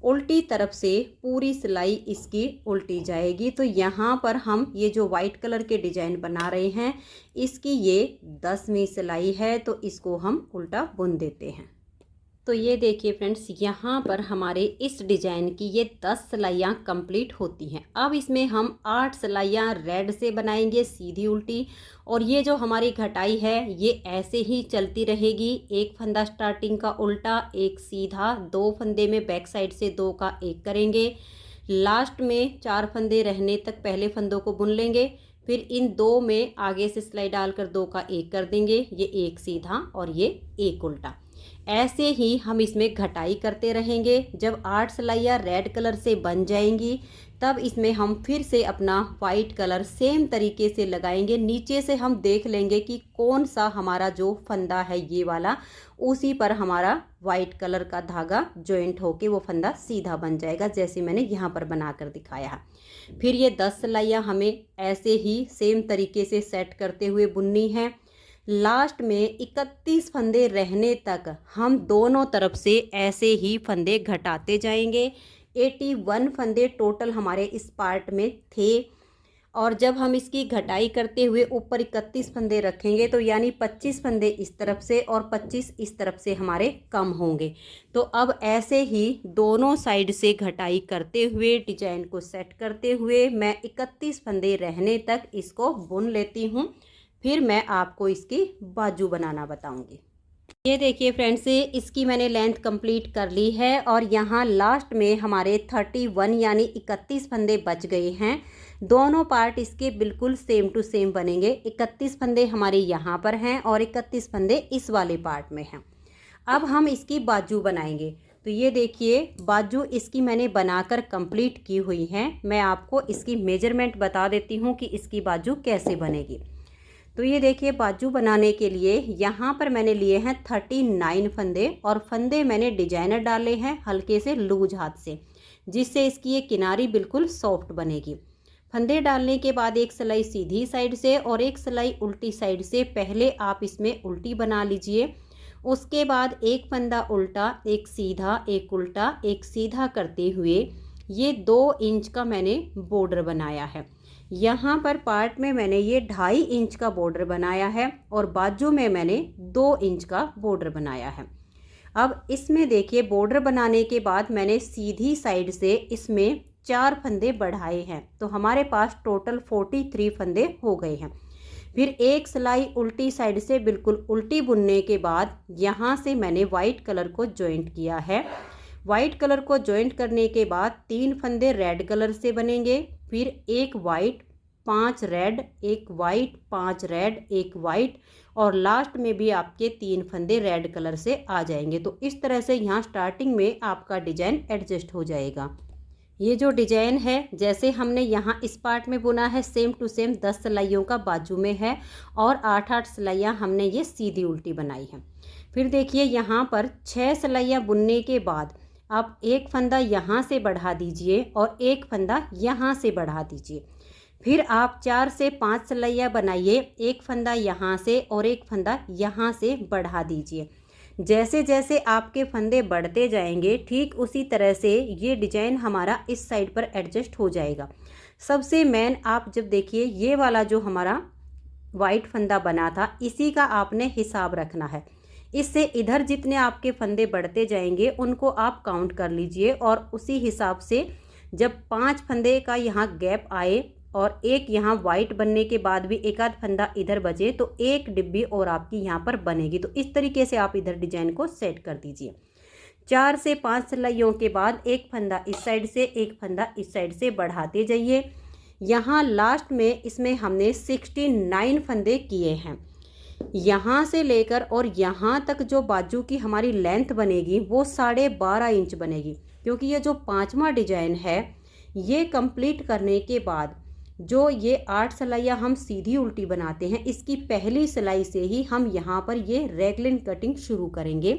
उल्टी तरफ से पूरी सिलाई इसकी उल्टी जाएगी। तो यहाँ पर हम ये जो वाइट कलर के डिजाइन बना रहे हैं इसकी ये 10वीं सिलाई है, तो इसको हम उल्टा बुन देते हैं। तो ये देखिए फ्रेंड्स, यहाँ पर हमारे इस डिजाइन की ये 10 सिलाइयाँ कंप्लीट होती हैं। अब इसमें हम 8 सिलाइयाँ रेड से बनाएंगे सीधी उल्टी, और ये जो हमारी घटाई है ये ऐसे ही चलती रहेगी। एक फंदा स्टार्टिंग का उल्टा, एक सीधा, 2 फंदे में बैक साइड से 2 का 1 करेंगे। लास्ट में 4 फंदे रहने तक पहले फंदों को बुन लेंगे। फिर इन 2 में आगे से सिलाई डालकर 2 का 1 कर देंगे। ये एक सीधा और ये एक उल्टा। ऐसे ही हम इसमें घटाई करते रहेंगे। जब 8 सिलाइयाँ रेड कलर से बन जाएंगी तब इसमें हम फिर से अपना वाइट कलर सेम तरीके से लगाएंगे। नीचे से हम देख लेंगे कि कौन सा हमारा जो फंदा है ये वाला, उसी पर हमारा वाइट कलर का धागा जॉइंट होके वो फंदा सीधा बन जाएगा, जैसे मैंने यहाँ पर बनाकर दिखाया है। फिर ये 10 सिलाइयाँ हमें ऐसे ही सेम तरीके से सेट करते हुए बुननी है। लास्ट में 31 फंदे रहने तक हम दोनों तरफ से ऐसे ही फंदे घटाते जाएंगे। 81 फंदे टोटल हमारे इस पार्ट में थे, और जब हम इसकी घटाई करते हुए ऊपर 31 फंदे रखेंगे तो यानी 25 फंदे इस तरफ से और 25 इस तरफ से हमारे कम होंगे। तो अब ऐसे ही दोनों साइड से घटाई करते हुए डिजाइन को सेट करते हुए मैं 31 फंदे रहने तक इसको बुन लेती हूँ। फिर मैं आपको इसकी बाजू बनाना बताऊंगी। ये देखिए फ्रेंड्स, इसकी मैंने लेंथ कंप्लीट कर ली है और यहाँ लास्ट में हमारे 31 यानी 31 फंदे बच गए हैं। दोनों पार्ट इसके बिल्कुल सेम टू सेम बनेंगे। 31 फंदे हमारे यहाँ पर हैं और 31 फंदे इस वाले पार्ट में हैं। अब हम इसकी बाजू बनाएंगे। तो ये देखिए, बाजू इसकी मैंने बनाकर कंप्लीट की हुई है। मैं आपको इसकी मेजरमेंट बता देती हूँ कि इसकी बाजू कैसे बनेगी। तो ये देखिए, बाजू बनाने के लिए यहाँ पर मैंने लिए हैं 39 फंदे, और फंदे मैंने डिजाइनर डाले हैं हल्के से लूज हाथ से, जिससे इसकी ये किनारी बिल्कुल सॉफ्ट बनेगी। फंदे डालने के बाद एक सिलाई सीधी साइड से और एक सिलाई उल्टी साइड से पहले आप इसमें उल्टी बना लीजिए। उसके बाद एक फंदा उल्टा, एक सीधा, एक उल्टा, एक सीधा करते हुए ये 2 इंच का मैंने बॉर्डर बनाया है। यहाँ पर पार्ट में मैंने ये 2.5 इंच का बॉर्डर बनाया है और बाजू में मैंने 2 इंच का बॉर्डर बनाया है। अब इसमें देखिए, बॉर्डर बनाने के बाद मैंने सीधी साइड से इसमें 4 फंदे बढ़ाए हैं, तो हमारे पास टोटल 43 फंदे हो गए हैं। फिर एक सिलाई उल्टी साइड से बिल्कुल उल्टी बुनने के बाद यहाँ से मैंने वाइट कलर को जॉइंट किया है। वाइट कलर को जॉइंट करने के बाद 3 फंदे रेड कलर से बनेंगे, फिर एक वाइट, 5 रेड, एक वाइट, 5 रेड, एक वाइट, और लास्ट में भी आपके 3 फंदे रेड कलर से आ जाएंगे। तो इस तरह से यहाँ स्टार्टिंग में आपका डिजाइन एडजस्ट हो जाएगा। ये जो डिजाइन है जैसे हमने यहाँ इस पार्ट में बुना है सेम टू सेम 10 सिलाइयों का बाजू में है और 8-8 सिलाइयाँ हमने ये सीधी उल्टी बनाई है। फिर देखिए यहाँ पर 6 सिलाइयाँ बुनने के बाद आप एक फंदा यहाँ से बढ़ा दीजिए और एक फंदा यहाँ से बढ़ा दीजिए। फिर आप 4 से 5 सिलाइयाँ बनाइए, एक फंदा यहाँ से और एक फंदा यहाँ से बढ़ा दीजिए। जैसे जैसे आपके फंदे बढ़ते जाएंगे ठीक उसी तरह से ये डिजाइन हमारा इस साइड पर एडजस्ट हो जाएगा। सबसे मेन आप जब देखिए ये वाला जो हमारा वाइट फंदा बना था इसी का आपने हिसाब रखना है। इससे इधर जितने आपके फंदे बढ़ते जाएंगे उनको आप काउंट कर लीजिए और उसी हिसाब से जब 5 फंदे का यहाँ गैप आए और एक यहाँ वाइट बनने के बाद भी एक आध फंदा इधर बचे तो एक डिब्बी और आपकी यहाँ पर बनेगी। तो इस तरीके से आप इधर डिजाइन को सेट कर दीजिए। 4 से 5 सिलाइयों के बाद एक फंदा इस साइड से एक फंदा इस साइड से बढ़ाते जाइए। यहाँ लास्ट में इसमें हमने 69 फंदे किए हैं। यहाँ से लेकर और यहाँ तक जो बाजू की हमारी लेंथ बनेगी वो 12.5 इंच बनेगी, क्योंकि ये जो 5वां डिजाइन है ये कंप्लीट करने के बाद जो ये 8 सिलाइयाँ हम सीधी उल्टी बनाते हैं इसकी पहली सिलाई से ही हम यहाँ पर ये रैगलिन कटिंग शुरू करेंगे।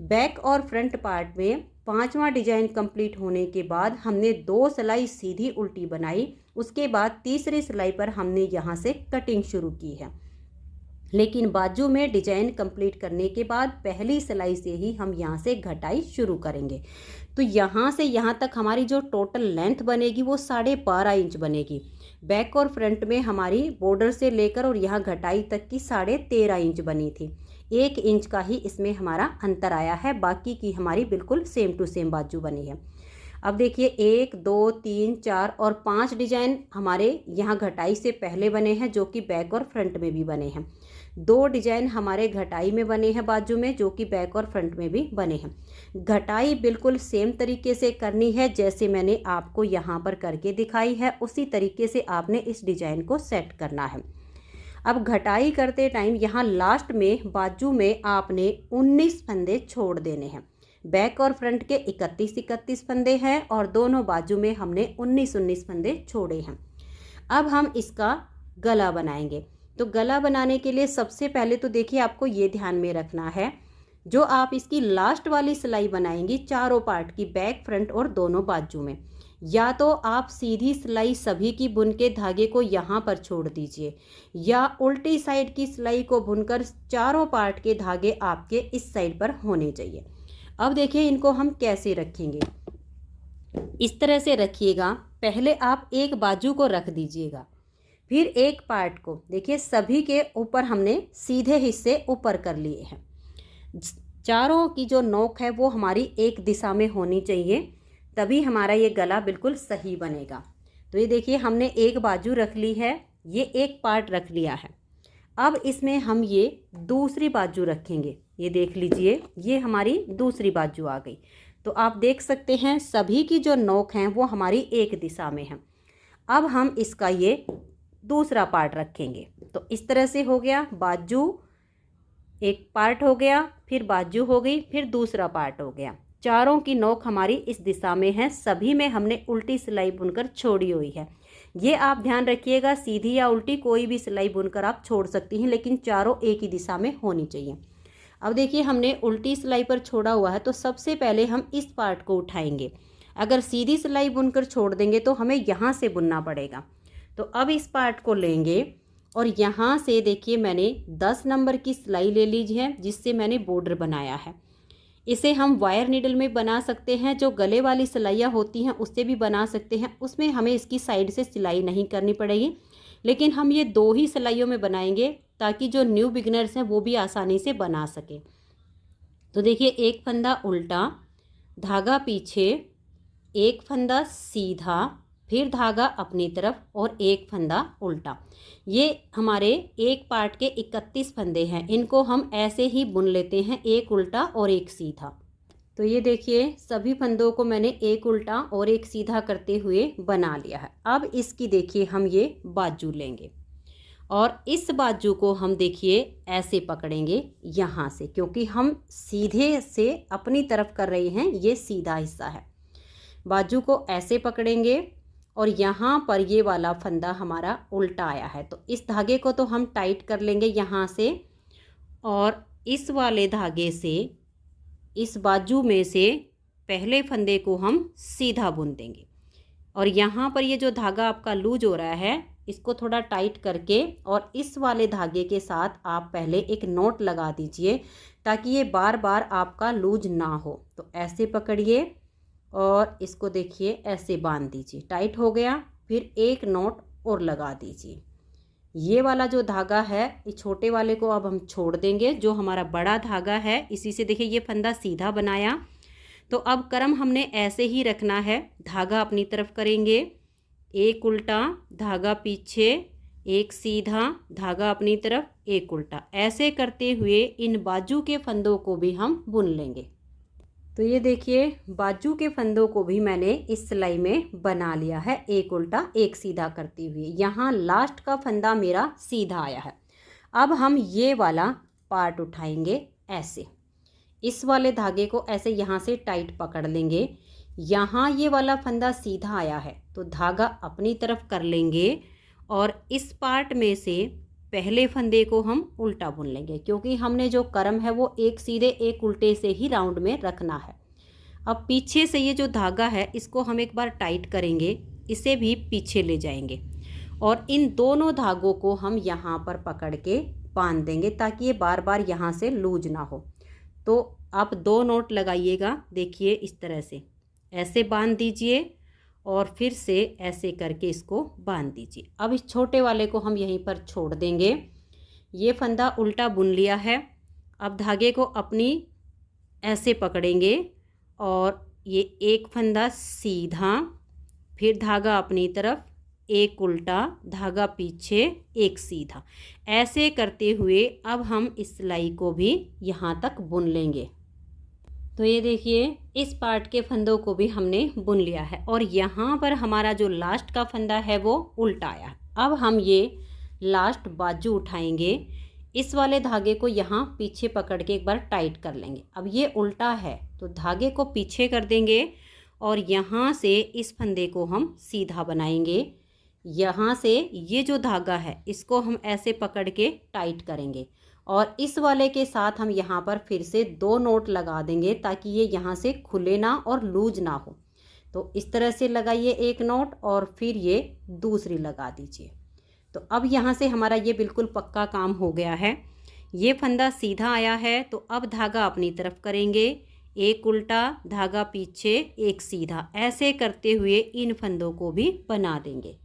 बैक और फ्रंट पार्ट में 5वां डिजाइन कंप्लीट होने के बाद हमने 2 सिलाई सीधी उल्टी बनाई, उसके बाद तीसरी सिलाई पर हमने यहाँ से कटिंग शुरू की है। लेकिन बाजू में डिजाइन कंप्लीट करने के बाद पहली सिलाई से ही हम यहाँ से घटाई शुरू करेंगे। तो यहाँ से यहाँ तक हमारी जो टोटल लेंथ बनेगी वो 12.5 इंच बनेगी। बैक और फ्रंट में हमारी बॉर्डर से लेकर और यहाँ घटाई तक की 13.5 इंच बनी थी। 1 इंच का ही इसमें हमारा अंतर आया है, बाकी की हमारी बिल्कुल सेम टू सेम बाजू बनी है। अब देखिए 1 2 3 4 और 5 डिजाइन हमारे यहाँ घटाई से पहले बने हैं जो कि बैक और फ्रंट में भी बने हैं। 2 डिजाइन हमारे घटाई में बने हैं बाजू में जो कि बैक और फ्रंट में भी बने हैं। घटाई बिल्कुल सेम तरीके से करनी है जैसे मैंने आपको यहाँ पर करके दिखाई है, उसी तरीके से आपने इस डिजाइन को सेट करना है। अब घटाई करते टाइम यहाँ लास्ट में बाजू में आपने 19 फंदे छोड़ देने हैं। बैक और फ्रंट के 31 फंदे हैं और दोनों बाजू में हमने 19 फंदे छोड़े हैं। अब हम इसका गला बनाएंगे। तो गला बनाने के लिए सबसे पहले तो देखिए आपको ये ध्यान में रखना है, जो आप इसकी लास्ट वाली सिलाई बनाएंगी चारों पार्ट की, बैक फ्रंट और दोनों बाजू में, या तो आप सीधी सिलाई सभी की बुन के धागे को यहाँ पर छोड़ दीजिए या उल्टी साइड की सिलाई को बुनकर चारों पार्ट के धागे आपके इस साइड पर होने चाहिए। अब देखिए इनको हम कैसे रखेंगे। इस तरह से रखिएगा, पहले आप एक बाजू को रख दीजिएगा, फिर एक पार्ट को देखिए सभी के ऊपर हमने सीधे हिस्से ऊपर कर लिए हैं। चारों की जो नोक है वो हमारी एक दिशा में होनी चाहिए, तभी हमारा ये गला बिल्कुल सही बनेगा। तो ये देखिए हमने एक बाजू रख ली है, ये एक पार्ट रख लिया है। अब इसमें हम ये दूसरी बाजू रखेंगे। ये देख लीजिए ये हमारी दूसरी बाजू आ गई। तो आप देख सकते हैं सभी की जो नोक हैं वो हमारी एक दिशा में है। अब हम इसका ये दूसरा पार्ट रखेंगे। तो इस तरह से हो गया, बाजू एक पार्ट हो गया, फिर बाजू हो गई, फिर दूसरा पार्ट हो गया। चारों की नोक हमारी इस दिशा में है, सभी में हमने उल्टी सिलाई बुनकर छोड़ी हुई है। ये आप ध्यान रखिएगा, सीधी या उल्टी कोई भी सिलाई बुनकर आप छोड़ सकती हैं, लेकिन चारों एक ही दिशा में होनी चाहिए। अब देखिए हमने उल्टी सिलाई पर छोड़ा हुआ है, तो सबसे पहले हम इस पार्ट को उठाएंगे। अगर सीधी सिलाई बुनकर छोड़ देंगे तो हमें यहाँ से बुनना पड़ेगा। तो अब इस पार्ट को लेंगे और यहाँ से देखिए मैंने 10 नंबर की सिलाई ले लीजिए है, जिससे मैंने बॉर्डर बनाया है। इसे हम वायर नीडल में बना सकते हैं, जो गले वाली सिलाइयाँ होती हैं उससे भी बना सकते हैं। उसमें हमें इसकी साइड से सिलाई नहीं करनी पड़ेगी, लेकिन हम ये 2 ही सिलाइयों में बनाएंगे ताकि जो न्यू बिगनर्स हैं वो भी आसानी से बना सकें। तो देखिए एक फंदा उल्टा, धागा पीछे, एक फंदा सीधा, फिर धागा अपनी तरफ और एक फंदा उल्टा। ये हमारे एक पार्ट के 31 फंदे हैं, इनको हम ऐसे ही बुन लेते हैं, एक उल्टा और एक सीधा। तो ये देखिए सभी फंदों को मैंने एक उल्टा और एक सीधा करते हुए बना लिया है। अब इसकी देखिए हम ये बाजू लेंगे और इस बाजू को हम देखिए ऐसे पकड़ेंगे यहाँ से, क्योंकि हम सीधे से अपनी तरफ कर रहे हैं, ये सीधा हिस्सा है। बाजू को ऐसे पकड़ेंगे और यहाँ पर ये वाला फंदा हमारा उल्टा आया है, तो इस धागे को तो हम टाइट कर लेंगे यहाँ से, और इस वाले धागे से इस बाजू में से पहले फंदे को हम सीधा बुन देंगे। और यहाँ पर ये जो धागा आपका लूज हो रहा है इसको थोड़ा टाइट करके और इस वाले धागे के साथ आप पहले एक नोट लगा दीजिए ताकि ये बार बार आपका लूज ना हो। तो ऐसे पकड़िए और इसको देखिए ऐसे बांध दीजिए, टाइट हो गया। फिर एक नोट और लगा दीजिए। ये वाला जो धागा है इस छोटे वाले को अब हम छोड़ देंगे, जो हमारा बड़ा धागा है इसी से देखिए ये फंदा सीधा बनाया। तो अब क्रम हमने ऐसे ही रखना है, धागा अपनी तरफ करेंगे, एक उल्टा धागा पीछे, एक सीधा धागा अपनी तरफ, एक उल्टा, ऐसे करते हुए इन बाजू के फंदों को भी हम बुन लेंगे। तो ये देखिए बाजू के फंदों को भी मैंने इस सिलाई में बना लिया है, एक उल्टा एक सीधा करते हुए। यहाँ लास्ट का फंदा मेरा सीधा आया है। अब हम ये वाला पार्ट उठाएंगे ऐसे, इस वाले धागे को ऐसे यहाँ से टाइट पकड़ लेंगे। यहाँ ये वाला फंदा सीधा आया है तो धागा अपनी तरफ कर लेंगे और इस पार्ट में से पहले फंदे को हम उल्टा बुन लेंगे, क्योंकि हमने जो क्रम है वो एक सीधे एक उल्टे से ही राउंड में रखना है। अब पीछे से ये जो धागा है इसको हम एक बार टाइट करेंगे, इसे भी पीछे ले जाएंगे और इन दोनों धागों को हम यहाँ पर पकड़ के बांध देंगे ताकि ये बार बार यहाँ से लूज ना हो। तो आप 2 नोट लगाइएगा, देखिए इस तरह से ऐसे बांध दीजिए और फिर से ऐसे करके इसको बांध दीजिए। अब इस छोटे वाले को हम यहीं पर छोड़ देंगे। ये फंदा उल्टा बुन लिया है। अब धागे को अपनी ऐसे पकड़ेंगे और ये एक फंदा सीधा, फिर धागा अपनी तरफ, एक उल्टा धागा पीछे, एक सीधा, ऐसे करते हुए अब हम इस सिलाई को भी यहाँ तक बुन लेंगे। तो ये देखिए इस पार्ट के फंदों को भी हमने बुन लिया है और यहाँ पर हमारा जो लास्ट का फंदा है वो उल्टा आया। अब हम ये लास्ट बाजू उठाएंगे, इस वाले धागे को यहाँ पीछे पकड़ के एक बार टाइट कर लेंगे। अब ये उल्टा है तो धागे को पीछे कर देंगे और यहाँ से इस फंदे को हम सीधा बनाएंगे। यहाँ से ये जो धागा है इसको हम ऐसे पकड़ के टाइट करेंगे और इस वाले के साथ हम यहाँ पर फिर से 2 नोट लगा देंगे ताकि ये यहाँ से खुले ना और लूज ना हो। तो इस तरह से लगाइए एक नोट और फिर ये दूसरी लगा दीजिए। तो अब यहाँ से हमारा ये बिल्कुल पक्का काम हो गया है। ये फंदा सीधा आया है तो अब धागा अपनी तरफ करेंगे, एक उल्टा धागा पीछे, एक सीधा, ऐसे करते हुए इन फंदों को भी बना देंगे।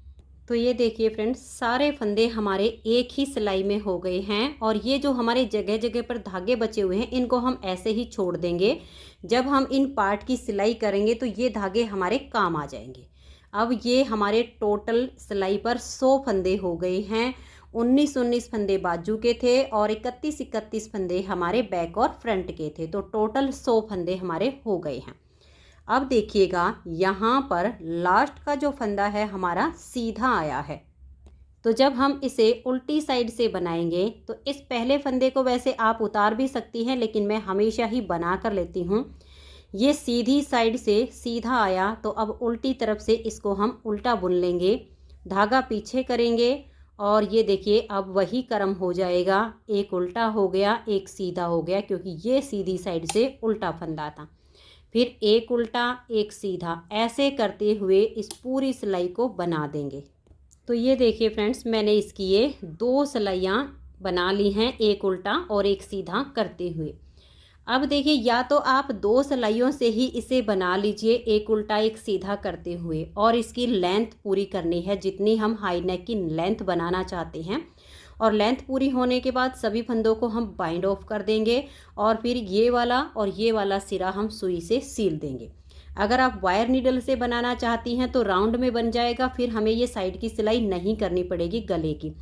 तो ये देखिए फ्रेंड्स सारे फंदे हमारे एक ही सिलाई में हो गए हैं और ये जो हमारे जगह जगह पर धागे बचे हुए हैं इनको हम ऐसे ही छोड़ देंगे। जब हम इन पार्ट की सिलाई करेंगे तो ये धागे हमारे काम आ जाएंगे। अब ये हमारे टोटल सिलाई पर 100 फंदे हो गए हैं। 19 फंदे बाजू के थे और 31 फंदे हमारे बैक और फ्रंट के थे, तो टोटल 100 फंदे हमारे हो गए हैं। अब देखिएगा यहाँ पर लास्ट का जो फंदा है हमारा सीधा आया है, तो जब हम इसे उल्टी साइड से बनाएंगे तो इस पहले फंदे को वैसे आप उतार भी सकती हैं, लेकिन मैं हमेशा ही बना कर लेती हूँ। ये सीधी साइड से सीधा आया तो अब उल्टी तरफ से इसको हम उल्टा बुन लेंगे, धागा पीछे करेंगे और ये देखिए अब वही क्रम हो जाएगा, एक उल्टा हो गया एक सीधा हो गया, क्योंकि ये सीधी साइड से उल्टा फंदा था। फिर एक उल्टा एक सीधा, ऐसे करते हुए इस पूरी सिलाई को बना देंगे। तो ये देखिए फ्रेंड्स मैंने इसकी ये 2 सिलाइयाँ बना ली हैं, एक उल्टा और एक सीधा करते हुए। अब देखिए या तो आप 2 सिलाइयों से ही इसे बना लीजिए एक उल्टा एक सीधा करते हुए, और इसकी लेंथ पूरी करनी है जितनी हम हाई नेक की लेंथ बनाना चाहते हैं। और लेंथ पूरी होने के बाद सभी फंदों को हम बाइंड ऑफ कर देंगे और फिर ये वाला और ये वाला सिरा हम सुई से सील देंगे। अगर आप वायर नीडल से बनाना चाहती हैं तो राउंड में बन जाएगा, फिर हमें ये साइड की सिलाई नहीं करनी पड़ेगी गले की।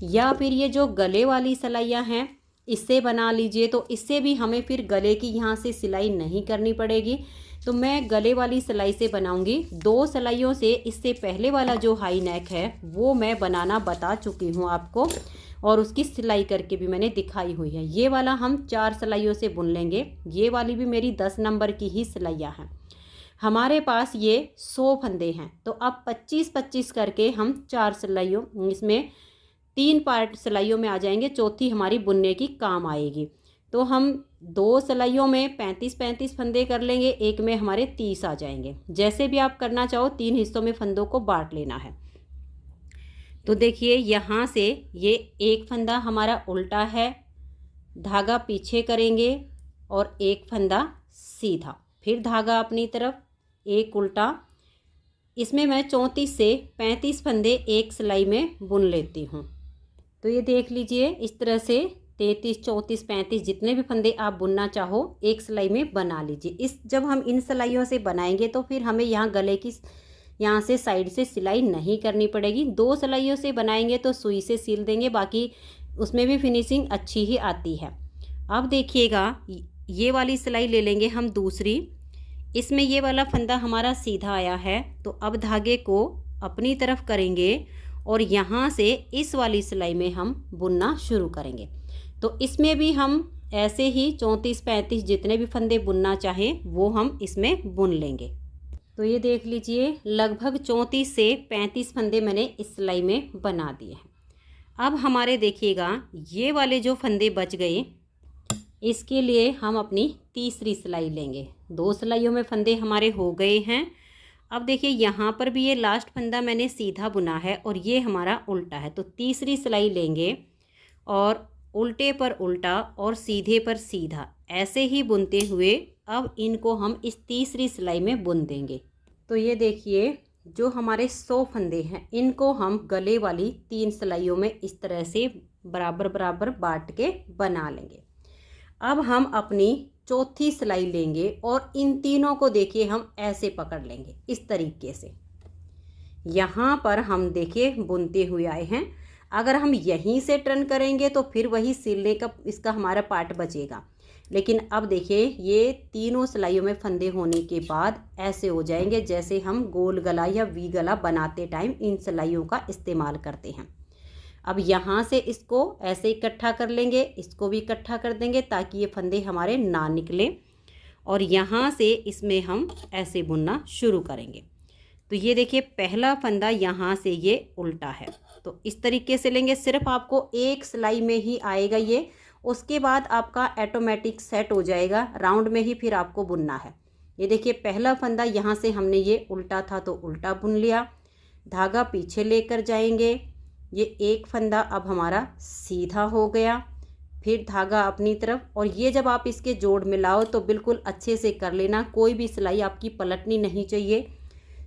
या फिर ये जो गले वाली सिलाइयाँ हैं इससे बना लीजिए, तो इससे भी हमें फिर गले की यहाँ से सिलाई नहीं करनी पड़ेगी। तो मैं गले वाली सिलाई से बनाऊंगी 2 सिलाइयों से। इससे पहले वाला जो हाई नेक है वो मैं बनाना बता चुकी हूँ आपको, और उसकी सिलाई करके भी मैंने दिखाई हुई है। ये वाला हम 4 सिलाइयों से बुन लेंगे, ये वाली भी मेरी 10 नंबर की ही सिलाइयाँ हैं। हमारे पास ये 100 फंदे हैं, तो अब 25-25 करके हम 4 सिलाइयों, इसमें 3 पार्ट सिलाइयों में आ जाएंगे, चौथी हमारी बुनने की काम आएगी। तो हम 2 सिलाइयों में 35-35 फंदे कर लेंगे, एक में हमारे 30 आ जाएंगे। जैसे भी आप करना चाहो 3 हिस्सों में फंदों को बांट लेना है। तो देखिए यहाँ से ये एक फंदा हमारा उल्टा है, धागा पीछे करेंगे और एक फंदा सीधा, फिर धागा अपनी तरफ, एक उल्टा। इसमें मैं 34 से 35 फंदे एक सिलाई में बुन लेती हूँ। तो ये देख लीजिए, इस तरह से 33, 34, 35 जितने भी फंदे आप बुनना चाहो एक सिलाई में बना लीजिए। जब हम इन सिलाइयों से बनाएंगे तो फिर हमें यहाँ गले की यहाँ से साइड से सिलाई नहीं करनी पड़ेगी। 2 सिलाइयों से बनाएंगे तो सुई से सिल देंगे, बाकी उसमें भी फिनिशिंग अच्छी ही आती है। अब देखिएगा, ये वाली सिलाई ले लेंगे हम दूसरी। इसमें ये वाला फंदा हमारा सीधा आया है, तो अब धागे को अपनी तरफ करेंगे और यहाँ से इस वाली सिलाई में हम बुनना शुरू करेंगे। तो इसमें भी हम ऐसे ही 34-35 जितने भी फंदे बुनना चाहें वो हम इसमें बुन लेंगे। तो ये देख लीजिए, लगभग 34 से 35 फंदे मैंने इस सिलाई में बना दिए हैं। अब हमारे देखिएगा ये वाले जो फंदे बच गए, इसके लिए हम अपनी तीसरी सिलाई लेंगे। 2 सिलाइयों में फंदे हमारे हो गए हैं। अब देखिए यहाँ पर भी ये लास्ट फंदा मैंने सीधा बुना है और ये हमारा उल्टा है, तो तीसरी सिलाई लेंगे और उल्टे पर उल्टा और सीधे पर सीधा ऐसे ही बुनते हुए अब इनको हम इस तीसरी सिलाई में बुन देंगे। तो ये देखिए, जो हमारे 100 फंदे हैं इनको हम गले वाली 3 सिलाइयों में इस तरह से बराबर बराबर बांट के बना लेंगे। अब हम अपनी चौथी सिलाई लेंगे और इन तीनों को देखिए हम ऐसे पकड़ लेंगे इस तरीके से। यहाँ पर हम देखिए बुनते हुए आए हैं। अगर हम यहीं से टर्न करेंगे तो फिर वही सिलने का इसका हमारा पार्ट बचेगा, लेकिन अब देखिए ये तीनों सिलाइयों में फंदे होने के बाद ऐसे हो जाएंगे जैसे हम गोल गला या वी गला बनाते टाइम इन सिलाइयों का इस्तेमाल करते हैं। अब यहाँ से इसको ऐसे इकट्ठा कर लेंगे, इसको भी इकट्ठा कर देंगे ताकि ये फंदे हमारे ना निकले, और यहाँ से इसमें हम ऐसे बुनना शुरू करेंगे। तो ये देखिए पहला फंदा यहाँ से ये उल्टा है, तो इस तरीके से लेंगे। सिर्फ आपको एक सिलाई में ही आएगा ये, उसके बाद आपका ऑटोमेटिक सेट हो जाएगा, राउंड में ही फिर आपको बुनना है। ये देखिए पहला फंदा यहाँ से हमने ये उल्टा था तो उल्टा बुन लिया, धागा पीछे लेकर जाएंगे, ये एक फंदा अब हमारा सीधा हो गया, फिर धागा अपनी तरफ, और ये जब आप इसके जोड़ मिलाओ तो बिल्कुल अच्छे से कर लेना, कोई भी सिलाई आपकी पलटनी नहीं चाहिए।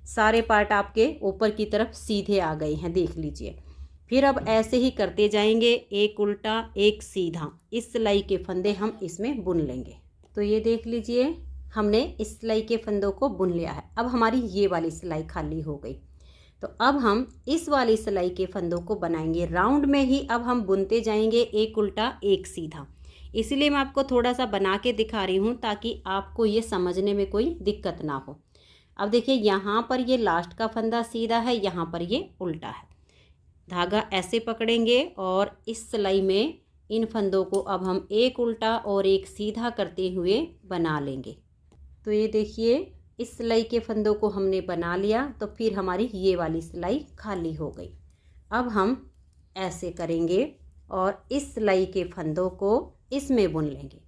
सारे पार्ट आपके ऊपर की तरफ सीधे आ गए हैं, देख लीजिए। फिर अब ऐसे ही करते जाएंगे, एक उल्टा एक सीधा, इस सिलाई के फंदे हम इसमें बुन लेंगे। तो ये देख लीजिए हमने इस सिलाई के फंदों को बुन लिया है। अब हमारी ये वाली सिलाई खाली हो गई, तो अब हम इस वाली सिलाई के फंदों को बनाएंगे राउंड में ही। अब हम बुनते जाएंगे एक उल्टा एक सीधा, इसीलिए मैं आपको थोड़ा सा बना के दिखा रही हूँ ताकि आपको ये समझने में कोई दिक्कत ना हो। अब देखिए यहाँ पर ये लास्ट का फंदा सीधा है, यहाँ पर ये उल्टा है। धागा ऐसे पकड़ेंगे और इस सिलाई में इन फंदों को अब हम एक उल्टा और एक सीधा करते हुए बना लेंगे। तो ये देखिए इस सिलाई के फंदों को हमने बना लिया, तो फिर हमारी ये वाली सिलाई खाली हो गई। अब हम ऐसे करेंगे और इस सिलाई के फंदों को इसमें बुन लेंगे।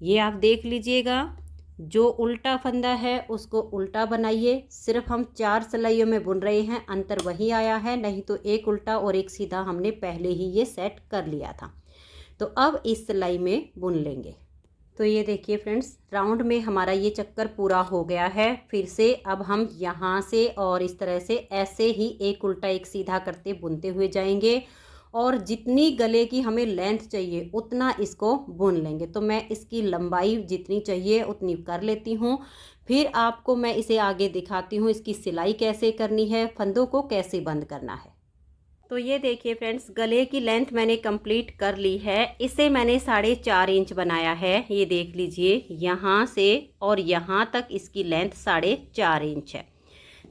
ये आप देख लीजिएगा, जो उल्टा फंदा है उसको उल्टा बनाइए। सिर्फ हम 4 सिलाइयों में बुन रहे हैं, अंतर वही आया है, नहीं तो एक उल्टा और एक सीधा हमने पहले ही ये सेट कर लिया था। तो अब इस सिलाई में बुन लेंगे। तो ये देखिए फ्रेंड्स, राउंड में हमारा ये चक्कर पूरा हो गया है। फिर से अब हम यहाँ से और इस तरह से ऐसे ही एक उल्टा एक सीधा करते बुनते हुए जाएंगे, और जितनी गले की हमें लेंथ चाहिए उतना इसको बुन लेंगे। तो मैं इसकी लंबाई जितनी चाहिए उतनी कर लेती हूँ, फिर आपको मैं इसे आगे दिखाती हूँ इसकी सिलाई कैसे करनी है, फंदों को कैसे बंद करना है। तो ये देखिए फ्रेंड्स, गले की लेंथ मैंने कंप्लीट कर ली है। इसे मैंने 4.5 इंच बनाया है। ये देख लीजिए, यहाँ से और यहाँ तक इसकी लेंथ 4.5 इंच है।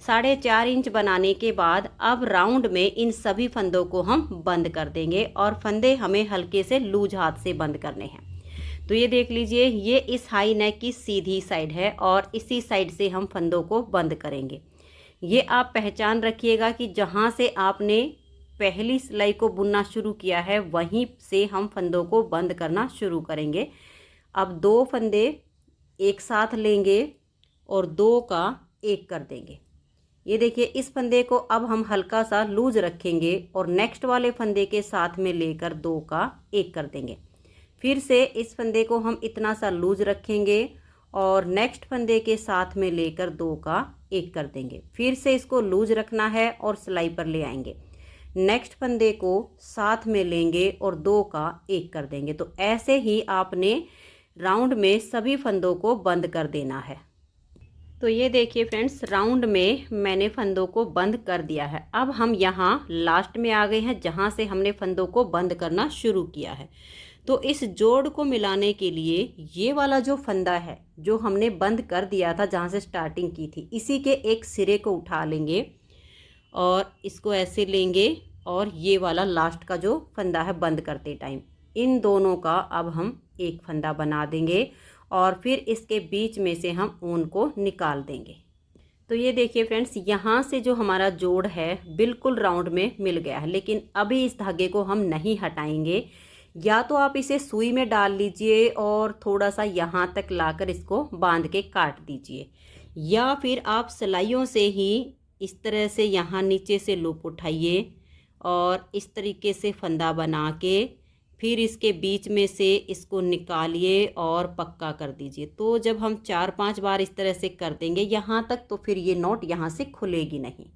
4.5 इंच बनाने के बाद अब राउंड में इन सभी फंदों को हम बंद कर देंगे, और फंदे हमें हल्के से लूज हाथ से बंद करने हैं। तो ये देख लीजिए, ये इस हाई नेक की सीधी साइड है और इसी साइड से हम फंदों को बंद करेंगे। ये आप पहचान रखिएगा कि जहाँ से आपने पहली सिलाई को बुनना शुरू किया है वहीं से हम फंदों को बंद करना शुरू करेंगे। अब 2 फंदे एक साथ लेंगे और 2 का 1 कर देंगे। ये देखिए, इस फंदे को अब हम हल्का सा लूज रखेंगे और नेक्स्ट वाले फंदे के साथ में लेकर 2 का 1 कर देंगे। फिर से इस फंदे को हम इतना सा लूज रखेंगे और नेक्स्ट फंदे के साथ में लेकर 2 का 1 कर देंगे। फिर से इसको लूज रखना है और सिलाई पर ले आएंगे। नेक्स्ट फंदे को साथ में लेंगे और 2 का 1 कर देंगे। तो ऐसे ही आपने राउंड में सभी फंदों को बंद कर देना है। तो ये देखिए फ्रेंड्स, राउंड में मैंने फंदों को बंद कर दिया है। अब हम यहाँ लास्ट में आ गए हैं जहाँ से हमने फंदों को बंद करना शुरू किया है। तो इस जोड़ को मिलाने के लिए ये वाला जो फंदा है जो हमने बंद कर दिया था जहाँ से स्टार्टिंग की थी, इसी के एक सिरे को उठा लेंगे और इसको ऐसे लेंगे और ये वाला लास्ट का जो फंदा है बंद करते टाइम, इन दोनों का अब हम एक फंदा बना देंगे और फिर इसके बीच में से हम ऊन को निकाल देंगे। तो ये देखिए फ्रेंड्स, यहाँ से जो हमारा जोड़ है बिल्कुल राउंड में मिल गया है, लेकिन अभी इस धागे को हम नहीं हटाएंगे। या तो आप इसे सुई में डाल लीजिए और थोड़ा सा यहाँ तक लाकर इसको बांध के काट दीजिए, या फिर आप सिलाइयों से ही इस तरह से यहाँ नीचे से लूप उठाइए और इस तरीके से फंदा बना के फिर इसके बीच में से इसको निकालिए और पक्का कर दीजिए। तो जब हम 4-5 बार इस तरह से कर देंगे यहाँ तक, तो फिर ये नॉट यहाँ से खुलेगी नहीं।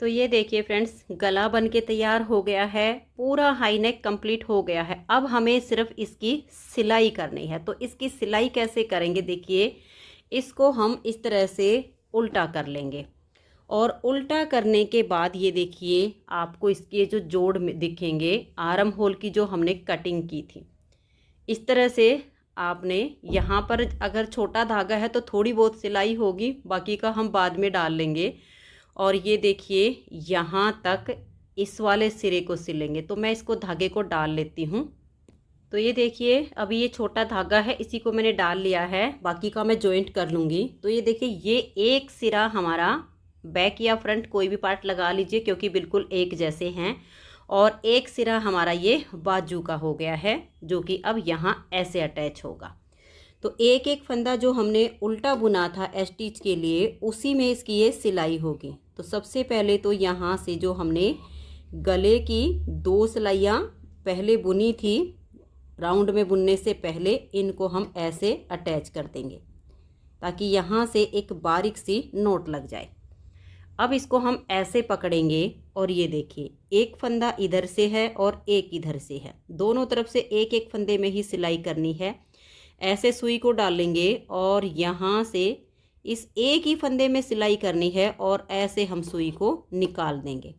तो ये देखिए फ्रेंड्स, गला बन के तैयार हो गया है, पूरा हाई नेक कंप्लीट हो गया है। अब हमें सिर्फ इसकी सिलाई करनी है। तो इसकी सिलाई कैसे करेंगे, देखिए, इसको हम इस तरह से उल्टा कर लेंगे और उल्टा करने के बाद ये देखिए आपको इसके जो जोड़ में दिखेंगे, आर्म होल की जो हमने कटिंग की थी, इस तरह से आपने यहाँ पर अगर छोटा धागा है तो थोड़ी बहुत सिलाई होगी, बाकी का हम बाद में डाल लेंगे। और ये देखिए यहाँ तक इस वाले सिरे को सिलेंगे। तो मैं इसको धागे को डाल लेती हूँ। तो ये देखिए, अभी ये छोटा धागा है, इसी को मैंने डाल लिया है, बाकी का मैं जॉइंट कर लूँगी। तो ये देखिए, ये एक सिरा हमारा बैक या फ्रंट कोई भी पार्ट लगा लीजिए क्योंकि बिल्कुल एक जैसे हैं, और एक सिरा हमारा ये बाजू का हो गया है जो कि अब यहाँ ऐसे अटैच होगा। तो एक एक फंदा जो हमने उल्टा बुना था स्टिच के लिए, उसी में इसकी ये सिलाई होगी। तो सबसे पहले तो यहाँ से जो हमने गले की 2 सिलाइयाँ पहले बुनी थी राउंड में बुनने से पहले, इनको हम ऐसे अटैच कर देंगे ताकि यहाँ से एक बारीक सी नोट लग जाए। अब इसको हम ऐसे पकड़ेंगे और ये देखिए, एक फंदा इधर से है और एक इधर से है, दोनों तरफ से एक एक फंदे में ही सिलाई करनी है। ऐसे सुई को डालेंगे और यहाँ से इस एक ही फंदे में सिलाई करनी है और ऐसे हम सुई को निकाल देंगे।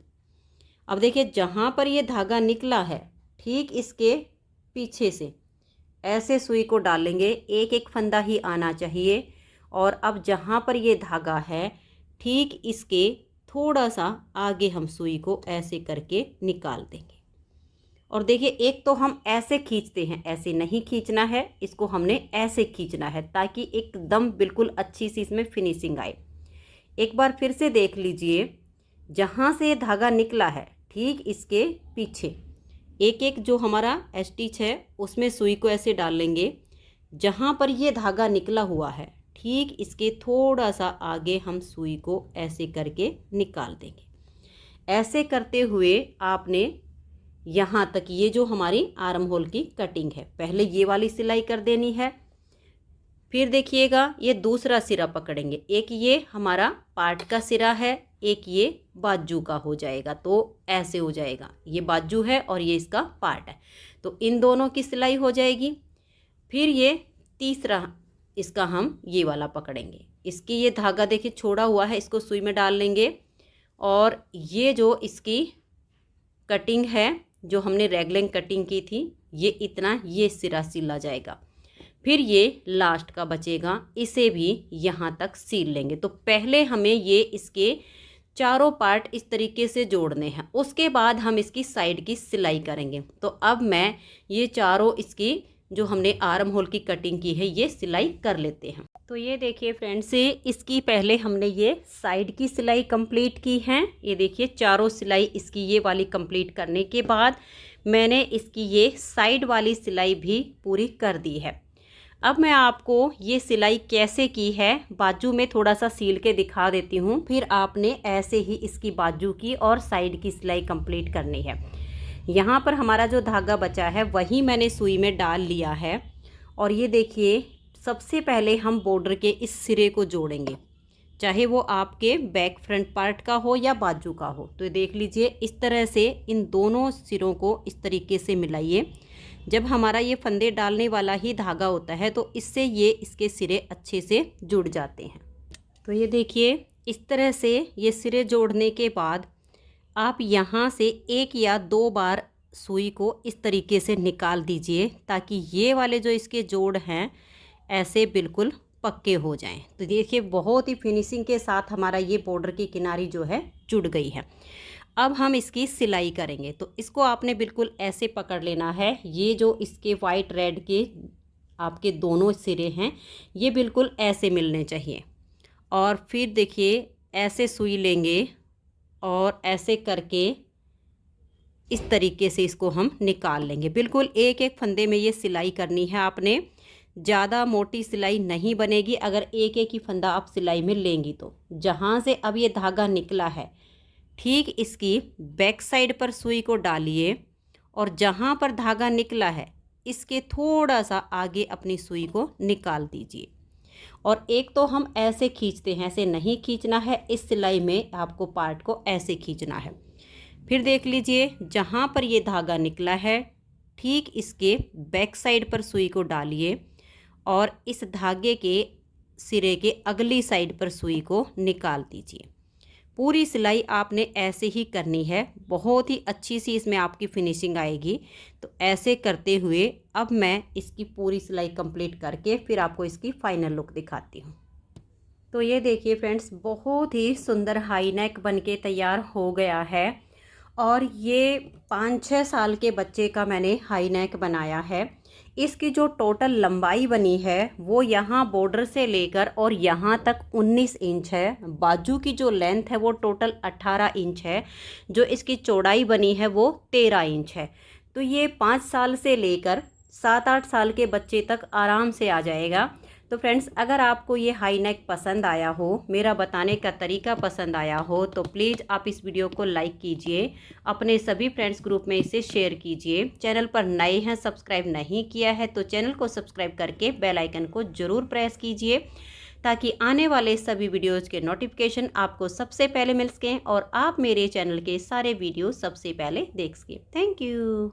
अब देखिए, जहाँ पर ये धागा निकला है ठीक इसके पीछे से ऐसे सुई को डालेंगे, एक एक फंदा ही आना चाहिए। और अब जहाँ पर ये धागा है ठीक इसके थोड़ा सा आगे हम सुई को ऐसे करके निकाल देंगे। और देखिए, एक तो हम ऐसे खींचते हैं, ऐसे नहीं खींचना है, इसको हमने ऐसे खींचना है ताकि एकदम बिल्कुल अच्छी सी इसमें फिनिशिंग आए। एक बार फिर से देख लीजिए, जहाँ से धागा निकला है ठीक इसके पीछे एक एक जो हमारा स्टिच है उसमें सुई को ऐसे डाल लेंगे। जहाँ पर ये धागा निकला हुआ है ठीक इसके थोड़ा सा आगे हम सुई को ऐसे करके निकाल देंगे। ऐसे करते हुए आपने यहाँ तक ये जो हमारी आर्म होल की कटिंग है, पहले ये वाली सिलाई कर देनी है। फिर देखिएगा, ये दूसरा सिरा पकड़ेंगे, एक ये हमारा पार्ट का सिरा है, एक ये बाजू का हो जाएगा। तो ऐसे हो जाएगा, ये बाजू है और ये इसका पार्ट है, तो इन दोनों की सिलाई हो जाएगी। फिर ये तीसरा इसका हम ये वाला पकड़ेंगे, इसकी ये धागा देखिए छोड़ा हुआ है, इसको सुई में डाल लेंगे और ये जो इसकी कटिंग है जो हमने रेगलिंग कटिंग की थी, ये इतना ये सिरा सिला जाएगा। फिर ये लास्ट का बचेगा, इसे भी यहाँ तक सील लेंगे। तो पहले हमें ये इसके चारों पार्ट इस तरीके से जोड़ने हैं, उसके बाद हम इसकी साइड की सिलाई करेंगे। तो अब मैं ये चारों इसकी जो हमने आर्म होल की कटिंग की है ये सिलाई कर लेते हैं। तो ये देखिए फ्रेंड्स, इसकी पहले हमने ये साइड की सिलाई कंप्लीट की है। ये देखिए चारों सिलाई इसकी ये वाली कंप्लीट करने के बाद मैंने इसकी ये साइड वाली सिलाई भी पूरी कर दी है। अब मैं आपको ये सिलाई कैसे की है बाजू में थोड़ा सा सील के दिखा देती हूँ, फिर आपने ऐसे ही इसकी बाजू की और साइड की सिलाई कंप्लीट करनी है। यहाँ पर हमारा जो धागा बचा है वही मैंने सुई में डाल लिया है। और ये देखिए सबसे पहले हम बॉर्डर के इस सिरे को जोड़ेंगे, चाहे वो आपके बैक फ्रंट पार्ट का हो या बाजू का हो। तो देख लीजिए इस तरह से इन दोनों सिरों को इस तरीके से मिलाइए। जब हमारा ये फंदे डालने वाला ही धागा होता है तो इससे ये इसके सिरे अच्छे से जुड़ जाते हैं। तो ये देखिए इस तरह से ये सिरे जोड़ने के बाद आप यहाँ से 1 या 2 बार सुई को इस तरीके से निकाल दीजिए, ताकि ये वाले जो इसके जोड़ हैं ऐसे बिल्कुल पक्के हो जाएं। तो देखिए बहुत ही फिनिशिंग के साथ हमारा ये बॉर्डर की किनारी जो है जुड़ गई है। अब हम इसकी सिलाई करेंगे। तो इसको आपने बिल्कुल ऐसे पकड़ लेना है। ये जो इसके वाइट रेड के आपके दोनों सिरे हैं ये बिल्कुल ऐसे मिलने चाहिए। और फिर देखिए ऐसे सुई लेंगे और ऐसे करके इस तरीके से इसको हम निकाल लेंगे। बिल्कुल एक एक फंदे में ये सिलाई करनी है आपने, ज़्यादा मोटी सिलाई नहीं बनेगी अगर एक एक ही फंदा आप सिलाई में लेंगी तो। जहाँ से अब ये धागा निकला है ठीक इसकी बैक साइड पर सुई को डालिए और जहाँ पर धागा निकला है इसके थोड़ा सा आगे अपनी सुई को निकाल दीजिए। और एक तो हम ऐसे खींचते हैं, ऐसे नहीं खींचना है। इस सिलाई में आपको पार्ट को ऐसे खींचना है। फिर देख लीजिए जहाँ पर ये धागा निकला है ठीक इसके बैक साइड पर सुई को डालिए और इस धागे के सिरे के अगली साइड पर सुई को निकाल दीजिए। पूरी सिलाई आपने ऐसे ही करनी है, बहुत ही अच्छी सी इसमें आपकी फिनिशिंग आएगी। तो ऐसे करते हुए अब मैं इसकी पूरी सिलाई कंप्लीट करके फिर आपको इसकी फाइनल लुक दिखाती हूँ। तो ये देखिए फ्रेंड्स बहुत ही सुंदर हाई नेक बनके तैयार हो गया है। और ये 5-6 साल के बच्चे का मैंने हाई नेक बनाया है। इसकी जो टोटल लंबाई बनी है वो यहाँ बॉर्डर से लेकर और यहाँ तक 19 इंच है। बाजू की जो लेंथ है वो टोटल 18 इंच है। जो इसकी चौड़ाई बनी है वो 13 इंच है। तो ये 5 साल से लेकर 7-8 साल के बच्चे तक आराम से आ जाएगा। तो फ्रेंड्स अगर आपको ये हाई नेक पसंद आया हो, मेरा बताने का तरीका पसंद आया हो, तो प्लीज़ आप इस वीडियो को लाइक कीजिए, अपने सभी फ्रेंड्स ग्रुप में इसे शेयर कीजिए। चैनल पर नए हैं, सब्सक्राइब नहीं किया है तो चैनल को सब्सक्राइब करके बेल आइकन को ज़रूर प्रेस कीजिए, ताकि आने वाले सभी वीडियोज़ के नोटिफिकेशन आपको सबसे पहले मिल सकें और आप मेरे चैनल के सारे वीडियो सबसे पहले देख सकें। Thank you.